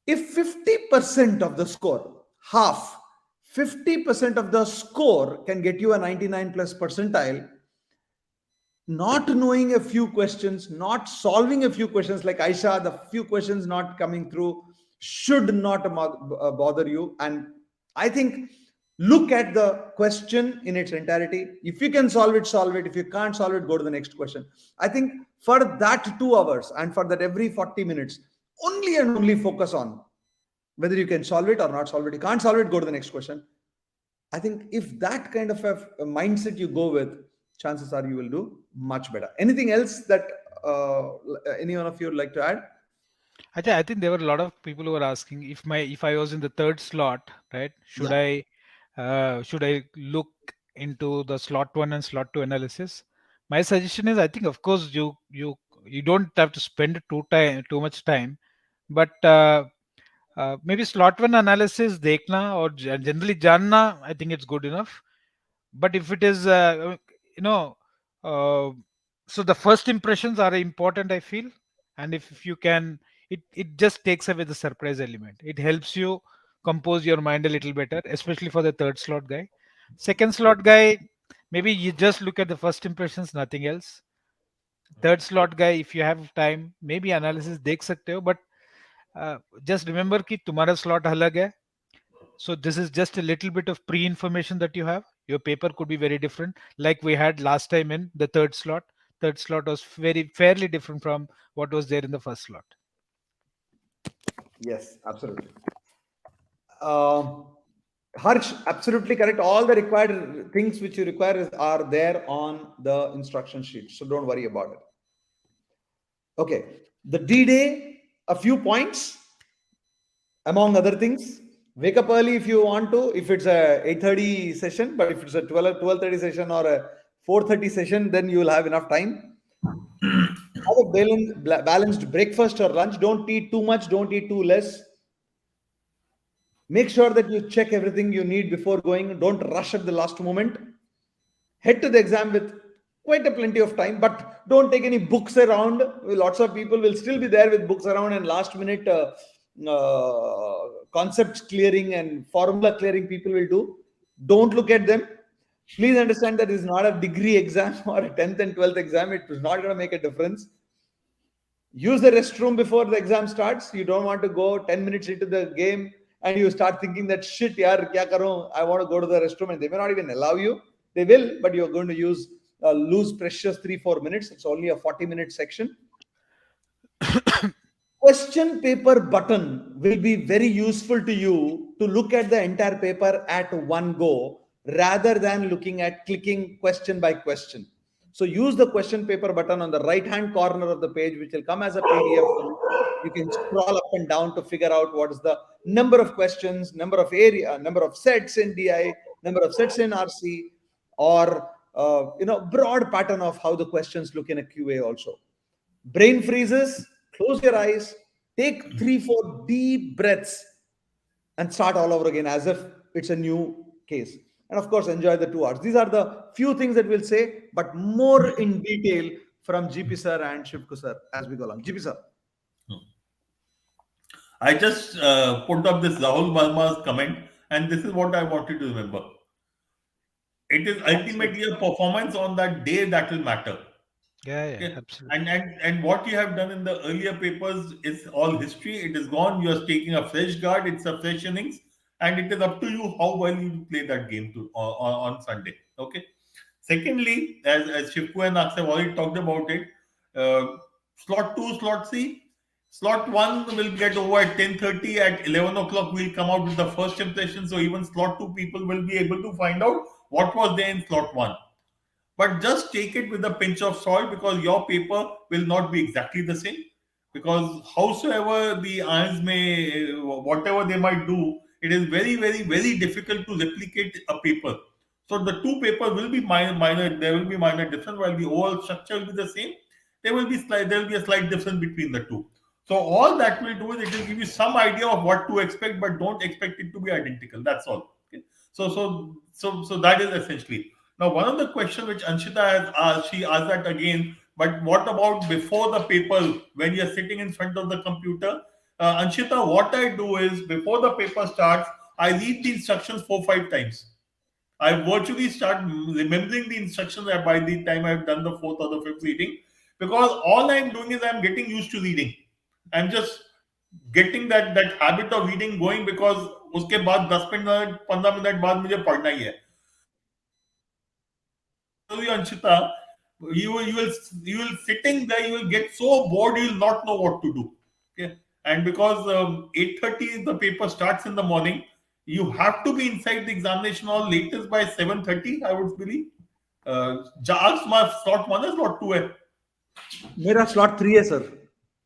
if 50% of the score, half, 50% of the score can get you a 99 plus percentile. Not knowing a few questions, not solving a few questions, like Aisha, the few questions not coming through should not bother you. And I think look at the question in its entirety. If you can solve it, solve it. If you can't solve it, go to the next question. I think for that 2 hours and for that every 40 minutes, only and only focus on whether you can solve it or not solve it. You can't solve it, go to the next question. I think if that kind of a mindset you go with, chances are you will do much better. Anything else that any one of you would like to add? I think there were a lot of people who were asking if I was in the third slot, right? Should I look into the slot 1 and slot 2 analysis? My suggestion is, I think of course you don't have to spend too much time, but maybe slot 1 analysis dekhna or generally janna, I think it's good enough. But if it is you know uh, so the first impressions are important, I feel. And if you can, it just takes away the surprise element. It helps you compose your mind a little better, especially for the third slot guy. Second slot guy, maybe you just look at the first impressions, nothing else. Third slot guy, if you have time, maybe analysis देख सकते हो, but just remember कि तुम्हारा slot अलग है. So this is just a little bit of pre-information that you have. Your paper could be very different, like we had last time in the third slot. Third slot was fairly different from what was there in the first slot. Yes, absolutely. Harsh, absolutely correct. All the required things which you require are there on the instruction sheet. So don't worry about it. Okay. The D-Day, a few points, among other things. Wake up early if you want to, if it's a 8:30 session, but if it's a 12:30 session or a 4:30 session, then you will have enough time. Have a balanced breakfast or lunch. Don't eat too much, don't eat too less. Make sure that you check everything you need before going. Don't rush at the last moment. Head to the exam with quite a plenty of time, but don't take any books around. Lots of people will still be there with books around, and last minute concept clearing and formula clearing people will do. Don't look at them. Please understand that it's not a degree exam or a 10th and 12th exam. It is not going to make a difference. Use the restroom before the exam starts. You don't want to go 10 minutes into the game and you start thinking that shit, yaar, kya karoon? I want to go to the restroom, and they may not even allow you. They will, but you're going to lose precious 3-4 minutes. It's only a 40-minute section. Question paper button will be very useful to you to look at the entire paper at one go rather than looking at clicking question by question. So use the question paper button on the right hand corner of the page, which will come as a PDF. You can scroll up and down to figure out what is the number of questions, number of sets in DI, number of sets in RC, or broad pattern of how the questions look in a QA also. Brain freezes, close your eyes, take 3-4 deep breaths and start all over again as if it's a new case. And of course, enjoy the 2 hours. These are the few things that we'll say, but more in detail from GP sir and Shivku sir as we go along. GP sir. I just put up this Rahul Verma's comment, and this is what I wanted to remember. It is ultimately a performance on that day that will matter. Yeah, Okay? absolutely. And what you have done in the earlier papers is all history. It is gone. You are taking a fresh guard. It's a fresh innings, and it is up to you how well you play that game on Sunday. Okay. Secondly, as Shivku and Aksa have already talked about it, slot 2, slot C. Slot 1 will get over at 10:30. At 11 o'clock, we'll come out with the first impression. So even slot 2 people will be able to find out what was there in slot 1. But just take it with a pinch of salt, because your paper will not be exactly the same. Because howsoever the irons may, whatever they might do, it is very, very, very difficult to replicate a paper. So the two papers will be minor. There will be minor difference, while the overall structure will be the same. There will be a slight difference between the two. So all that will do is it will give you some idea of what to expect, but don't expect it to be identical. That's all. Okay? So that is essentially. Now, one of the questions which Anshita has asked, she asked that again, but what about before the paper, when you're sitting in front of the computer? Anshita, what I do is, before the paper starts, I read the instructions 4-5 times. I virtually start remembering the instructions by the time I've done the fourth or the fifth reading, because all I'm doing is I'm getting used to reading. I'm just getting that habit of reading going, because उसके बाद 10 minute 15 minute बाद मुझे पढ़ना ही है. Anshita, you will sitting there, you will get so bored, you will not know what to do. Okay, and because 8:30 the paper starts in the morning, you have to be inside the examination hall latest by 7:30, I would believe. Jags my slot 1 है, slot 2 है. मेरा slot 3 है sir.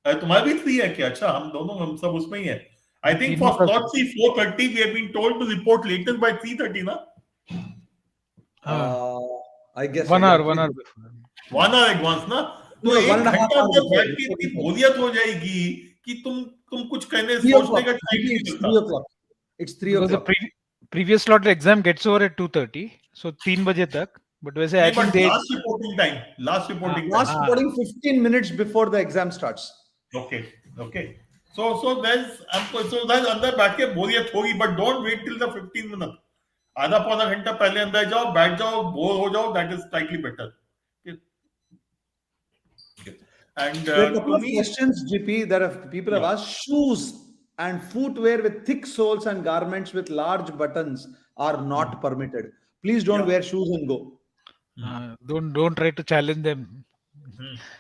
तुम्हारा भी 3 है क्या? अच्छा, हम सब उसमें ही है. I think for slot 3 4:30 we have been told to report latest by 3:30 ना. I guess 1 hour before. 1 hour advance ना. तो 1 घंटा अंदर बैठ के इतनी बोरियत हो जाएगी कि तुम कुछ कहने सोचने का टाइम नहीं मिलता. 3 o'clock. It's 3 o'clock. The previous slot exam gets over at 2:30, so 3 बजे तक. But वैसे I think they last reporting time. Last reporting 15 minutes before the exam starts. Okay. So there's अंदर बैठ के बोरियत होगी, but don't wait till the 15 minutes. आधा पौना घंटा पहले अंदर जाओ, बैठ जाओ, बोर हो जाओ. That is slightly better. And there are a couple of questions, GP, that people have asked. Shoes and footwear with thick soles and garments with large buttons are not permitted. Please don't wear shoes and go. Don't try to challenge them.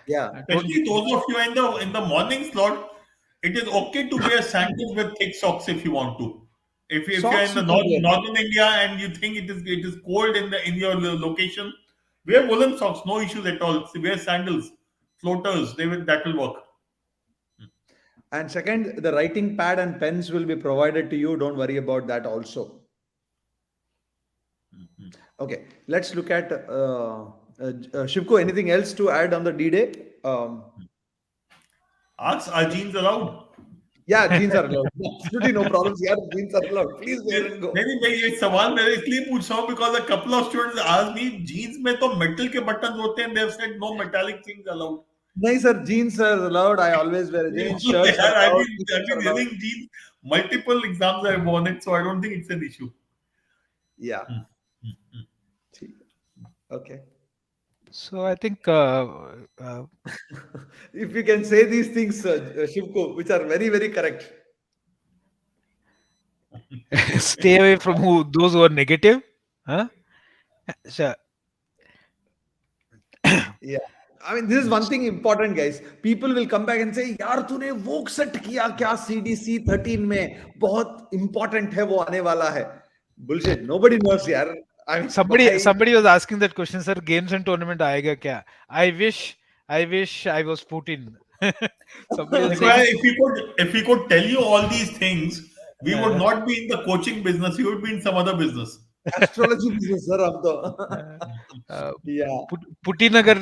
Yeah, especially those of you in the morning slot, it is okay to wear sandals with thick socks if you want to. If you're in the northern India and you think it is cold in your location, wear woolen socks, no issues at all. Wear sandals, floaters, that will work. And second, the writing pad and pens will be provided to you. Don't worry about that also. Okay, let's look at Shivko. Anything else to add on the D-Day? Ask, are jeans allowed? Yeah, jeans are allowed. Absolutely no problems. Yeah, jeans are allowed. Please wear and go. नहीं ये सवाल मैं इसलिए पूछ रहा हूँ because a couple of students asked me, jeans में तो metal के buttons होते हैं, they've said no metallic things allowed. नहीं sir, jeans are allowed. I always wear jeans. Shirts are I've allowed. been wearing jeans. Multiple exams I've worn it, so I don't think it's an issue. Yeah. Okay. So I think if you can say these things, Shivko, which are very, very correct. stay away from those who are negative. Huh? So, Yeah. I mean, this is one thing important, guys. People will come back and say, यार तूने वो set किया क्या CDC 13 में बहुत important है वो आने वाला है. Bullshit. Nobody knows, यार. I mean, somebody was asking that question, sir. Games and tournament आएगा क्या? I wish I was Putin. If we could tell you all these things, we would not be in the coaching business. We would be in some other business. Astrology business, sir. अब तो. Yeah. Putin अगर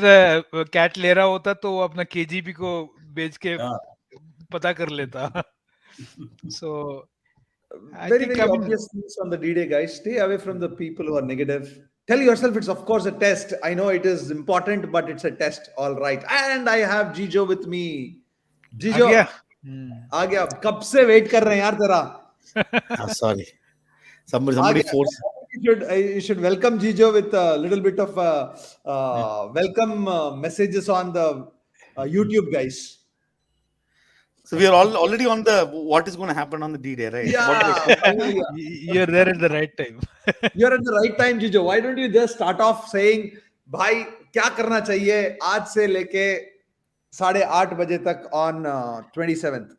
cat ले रहा होता तो वो अपना KGB को बेच के पता कर लेता. So very obvious things on the D-Day, guys. Stay away from the people who are negative. Tell yourself it's of course a test. I know it is important, but it's a test. All right. And I have Jijo with me. Jijo, आ गया. कब से wait कर रहे हैं यार तेरा? Sorry. Somebody forced. You should welcome Jijo with a little bit of welcome messages on the YouTube, guys. So we are already on the what is going to happen on the D-Day, right? Yeah. You're there at the right time. You're at the right time, Jijo. Why don't you just start off saying, भाई क्या करना चाहिए आज से लेके 8:30 बजे तक on 27th?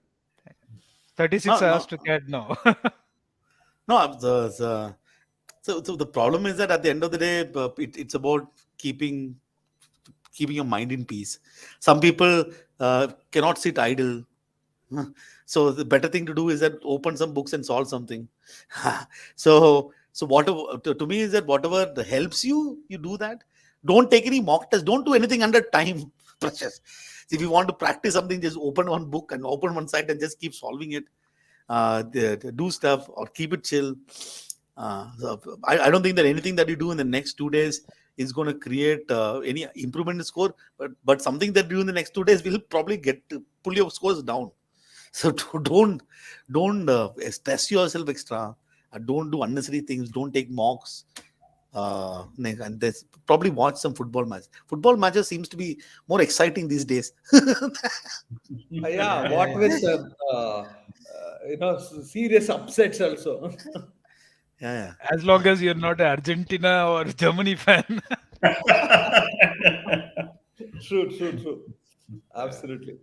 36 hours to get now. No, so the problem is that at the end of the day, it's about keeping your mind in peace. Some people cannot sit idle. So the better thing to do is that open some books and solve something. So whatever to me is that whatever helps you do that. Don't take any mock test. Don't do anything under time pressures. If you want to practice something, just open one book and open one site and just keep solving it. Do stuff or keep it chill. So I don't think that anything that you do in the next 2 days is going to create any improvement in score. But something that you do in the next 2 days will probably pull your scores down. So don't stress yourself extra. Don't do unnecessary things. Don't take mocks. And there's probably watch some football matches. Football matches seems to be more exciting these days. Yeah, what with serious upsets also. Yeah. As long as you're not an Argentina or Germany fan. True. Absolutely.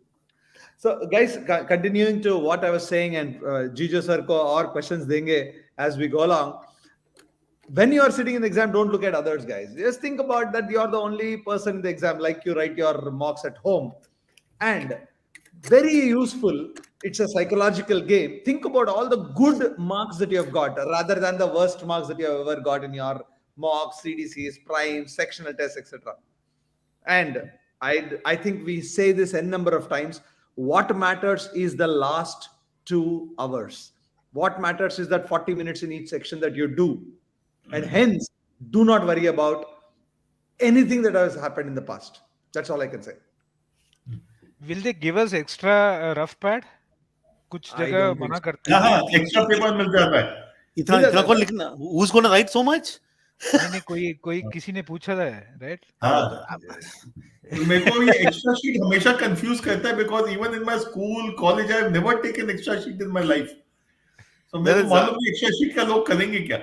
So, guys, continuing to what I was saying, and Jijo sir ko और questions देंगे as we go along. When you are sitting in the exam, don't look at others, guys. Just think about that you're the only person in the exam, like you write your mocks at home. And very useful, it's a psychological game. Think about all the good marks that you have got rather than the worst marks that you have ever got in your mocks, CDCs, primes, sectional tests, etc. And I think we say this n number of times. What matters is the last 2 hours. What matters is that 40 minutes in each section that you do. And hence, do not worry about anything that has happened in the past. That's all I can say. Will they give us extra rough pad? कुछ I जगह don't think मना so. करते हैं. हाँ, extra paper मिल जाता है. इतना कौन लिखना? Who's going to write so much? नहीं कोई किसी ने पूछा था, right? हाँ. मेरे को ये extra sheet हमेशा confuse करता है because even in my school, college, I have never taken extra sheet in my life. So मेरे को मालूम नहीं extra sheet का लोग करेंगे क्या?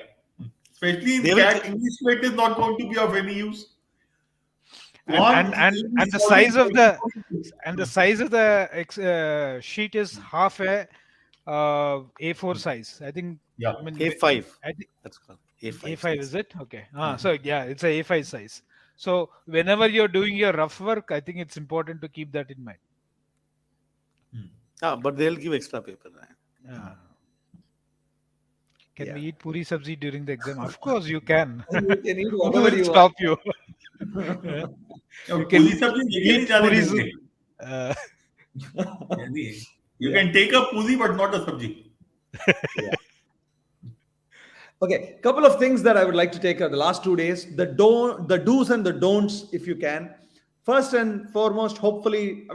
Especially in CAT, English weight is not going to be of any use. And the size of the sheet is half a A4 size. I think. Yeah. I mean, A5. I think That's called A5. A5 is it? Okay. So yeah, it's a A5 size. So whenever you're doing your rough work, I think it's important to keep that in mind. But they'll give extra paper. Right? Can we eat puri sabzi during the exam? Of course you can. You can eat Who whatever will you stop want. you? You can eat puris. You can take a puri but not a sabji. Okay, couple of things that I would like to take the last 2 days. The do's and the don'ts, if you can. First and foremost, hopefully,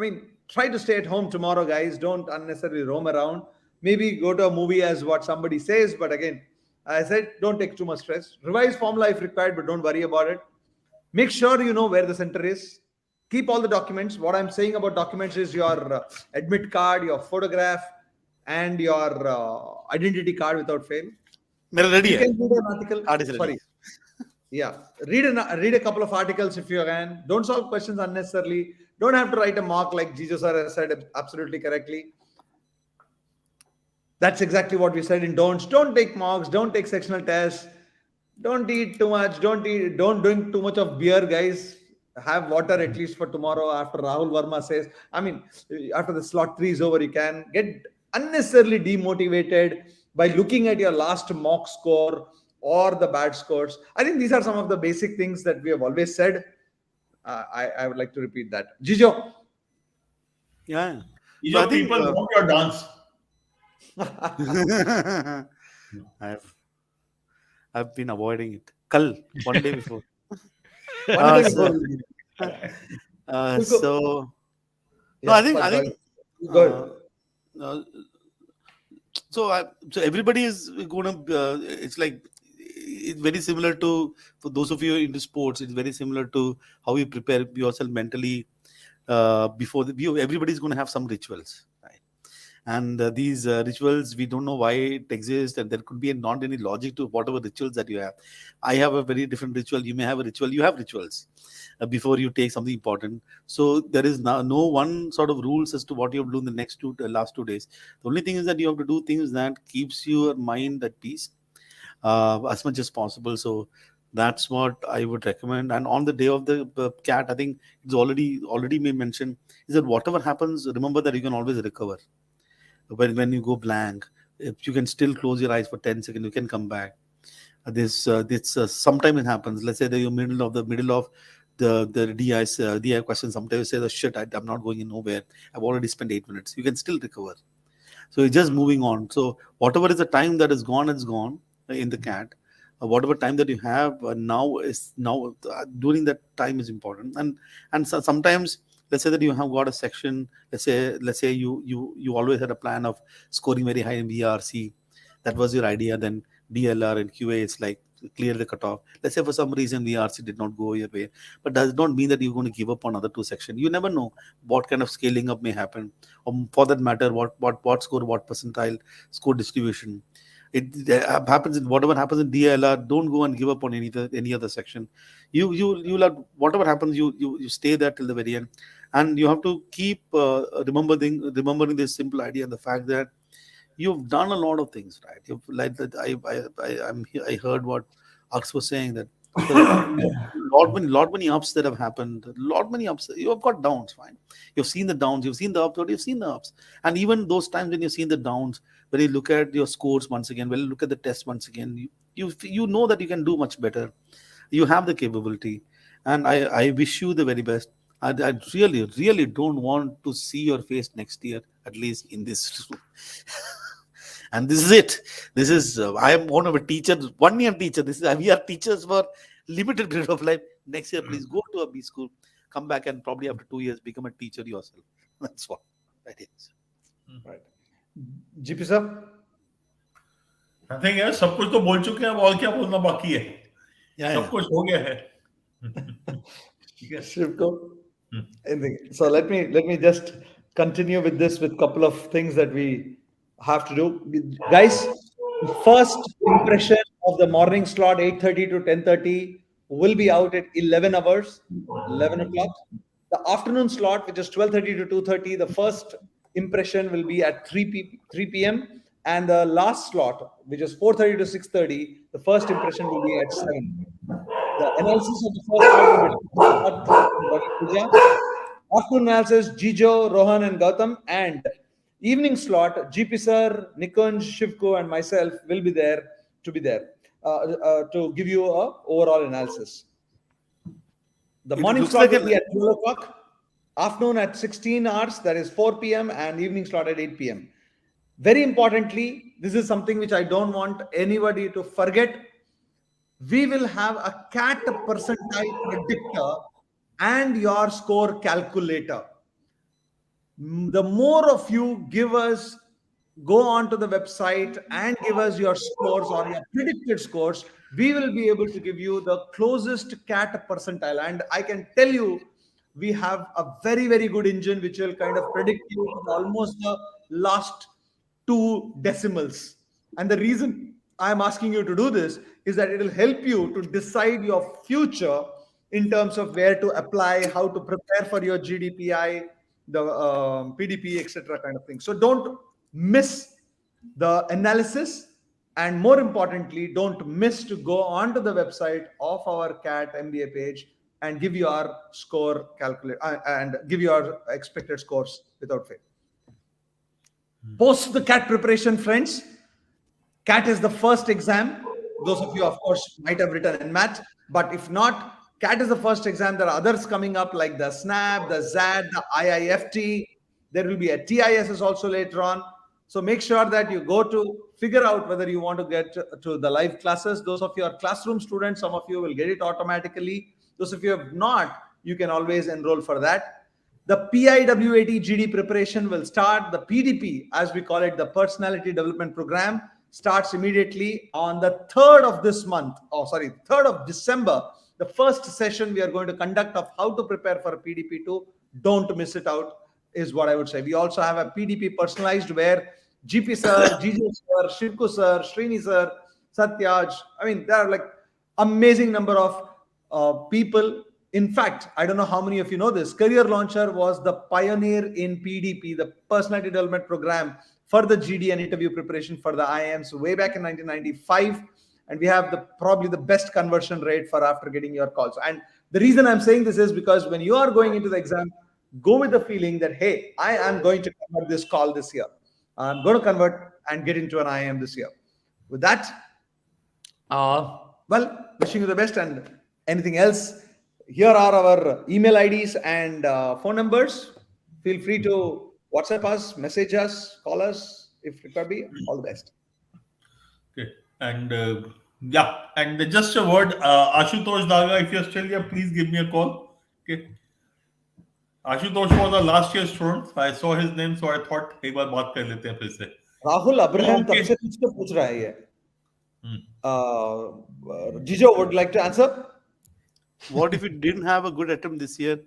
try to stay at home tomorrow, guys. Don't unnecessarily roam around. Maybe go to a movie as what somebody says. But again, as I said, don't take too much stress. Revise formula if required, but don't worry about it. Make sure you know where the center is. Keep all the documents. What I'm saying about documents is your admit card, your photograph, and your identity card without fail. Ready You can read an article. Card is ready. Sorry. Yeah. Read a couple of articles if you can. Don't solve questions unnecessarily. Don't have to write a mock like Jesus sir has said absolutely correctly. That's exactly what we said in don'ts. Don't take mocks. Don't take sectional tests. Don't eat too much. Don't drink too much of beer, guys. Have water at least for tomorrow. After Rahul Verma says, after the slot 3 is over, you can get unnecessarily demotivated by looking at your last mock score or the bad scores. I think these are some of the basic things that we have always said. I would like to repeat that. Jijo. Yeah. Your people want your dance. I've been avoiding it. Kal, one day before. So everybody is going to. It's like it's very similar to, for those of you into sports. It's very similar to how you prepare yourself mentally before the view. Everybody is going to have some rituals, right? And these rituals, we don't know why it exists, and there could be not any logic to whatever rituals that you have. I have a very different ritual. You may have a ritual. You have rituals before you take something important. So there is no one sort of rules as to what you have to do in the next last 2 days. The only thing is that you have to do things that keeps your mind at peace as much as possible. So that's what I would recommend. And on the day of the CAT, I think it's already been mentioned, is that whatever happens, remember that you can always recover. When you go blank, if you can still close your eyes for 10 seconds, you can come back. This sometimes it happens. Let's say that you're middle of the DI question. Sometimes you say, shit, I'm not going nowhere. I've already spent 8 minutes. You can still recover. So you're just moving on. So whatever is the time that is gone, it's gone in the CAT. Whatever time that you have now during that time is important. And so sometimes, let's say that you have got a section. Let's say you always had a plan of scoring very high in VRC. That was your idea. Then DLR and QA, it's like clear the cutoff. Let's say for some reason VRC did not go your way, but does not mean that you're going to give up on other two sections. You never know what kind of scaling up may happen, or for that matter, what score, what percentile score distribution. It happens in whatever happens in DLR. Don't go and give up on any other section. You'll have, whatever happens, you stay there till the very end, and you have to keep remembering this simple idea and the fact that you've done a lot of things, right? You've, like that, I heard what Aks was saying, that there are lot many ups that have happened. Lot many ups. You have got downs, fine. You've seen the downs. You've seen the ups. You've seen the ups. And even those times when you've seen the downs, when you look at your scores once again, when you look at the test once again, you know that you can do much better. You have the capability, and I wish you the very best. I really don't want to see your face next year, at least in this room. And this is it. This is I am one of a teacher, 1 year teacher. This is, we are teachers for limited period of life. Next year, please go to a B school, come back, and probably after 2 years become a teacher yourself. That's what that is. Right. GP sir. Nothing है, सब कुछ तो बोल चुके हैं, अब और क्या बोलना बाकी है? सब कुछ हो गया है. ठीक है. Shivko. So let me just continue with this with couple of things that we have to do, guys. The first impression of the morning slot 8:30 to 10:30 will be out at 11 hours, 11 o'clock. The afternoon slot, which is 12:30 to 2:30, the first impression will be at 3 p.m. and the last slot, which is 4:30 to 6:30, the first impression will be at 7. The analysis of the first slot will be afternoon analysis, Jijo, Rohan, and Gautam, and evening slot, GP sir, Nikunj, Shivko, and myself will be there to give you a overall analysis. The morning slot will be at 12 o'clock, afternoon at 16 hours, that is 4 p.m., and evening slot at 8 p.m. Very importantly, this is something which I don't want anybody to forget. We will have a CAT percentile predictor and your score calculator. The more of you go on to the website and give us your scores or your predicted scores, we will be able to give you the closest CAT percentile. And I can tell you, we have a very, very good engine which will kind of predict you almost the last 2 decimals. And the reason I'm asking you to do this is that it will help you to decide your future in terms of where to apply, how to prepare for your GDPI, the PDP, etc. kind of thing. So don't miss the analysis, and more importantly, don't miss to go onto the website of our CAT MBA page and give your score and give your expected scores without fail. Post the CAT preparation, friends. CAT is the first exam. Those of you, of course, might have written in math, but if not, CAT is the first exam. There are others coming up like the SNAP, the ZAD, the IIFT. There will be a TISS also later on. So make sure that you go to figure out whether you want to get to the live classes. Those of you are classroom students, some of you will get it automatically. Those of you have not, you can always enroll for that. The PIWAT GD preparation will start. The PDP, as we call it, the Personality Development Program, starts immediately on the 3rd of this month. 3rd of December. The first session we are going to conduct of how to prepare for a PDP2. Don't miss it out, is what I would say. We also have a PDP personalized where GP sir, GJ sir, Shivku sir, Srini sir, Satyaj. I mean, there are like amazing number of people. In fact, I don't know how many of you know this. Career Launcher was the pioneer in PDP, the Personality Development Program for the GD and interview preparation for the IIMs way back in 1995. And we have probably the best conversion rate for after getting your calls. And the reason I'm saying this is because when you are going into the exam, go with the feeling that, hey, I am going to convert this call this year. I'm going to convert and get into an IIM this year. With that, wishing you the best, and anything else, here are our email IDs and phone numbers. Feel free to WhatsApp us, message us, call us if required be. All the best. Okay. And and just a word, Ashutosh Daga, if you're still here, please give me a call. Okay. Ashutosh was a last year student. I saw his name, so I thought एक बार बात कर लेते हैं फिर से. Rahul Abraham तब से कुछ तो पूछ रहा है ये. Jijo would like to answer. What if you didn't have a good attempt this year?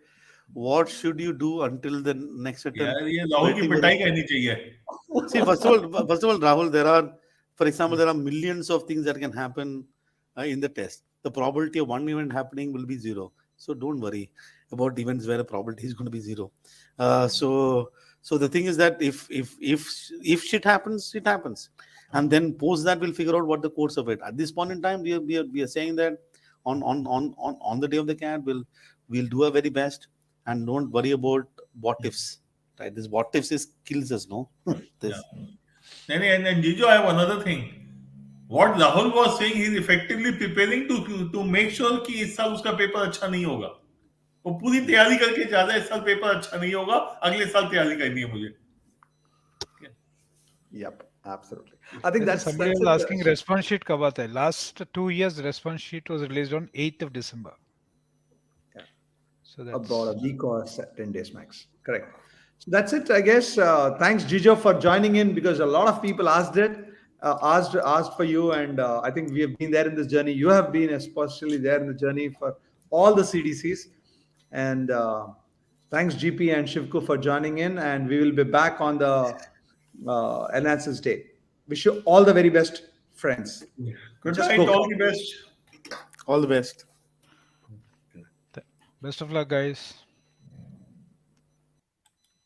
What should you do until the next attempt? यार ये राहुल की Waiting for पिटाई करनी चाहिए. See, first of all, Rahul, for example, there are millions of things that can happen in the test. The probability of one event happening will be 0. So don't worry about events where the probability is going to be 0. So the thing is that if shit happens, it happens, and then post that we'll figure out what the course of it. At this point in time, we are saying that on the day of the CAT, we'll do our very best, and don't worry about what ifs. Right? This what ifs is kills us, no? This. And Jijo, I have another thing. What Rahul was saying, he's effectively preparing to make sure कि इस साल उसका paper अच्छा नहीं होगा. वो पूरी तैयारी करके जा रहा है, इस साल पेपर अच्छा नहीं होगा, अगले साल तैयारी करनी है मुझे. Yep, absolutely. I think that's somebody that's was it. asking response sheet कब आता है? Last 2 years response sheet was released on 8th of December. Yeah. So that's About a week or 10 days max. Correct. So that's it, I guess. Thanks, Jijo, for joining in, because a lot of people asked for you, and I think we have been there in this journey. You have been especially there in the journey for all the CDCs, and thanks, GP and Shivku, for joining in. And we will be back on the Analysis Day. Wish you all the very best, friends. Good Just night, go. all the best. All the best. best of luck, guys.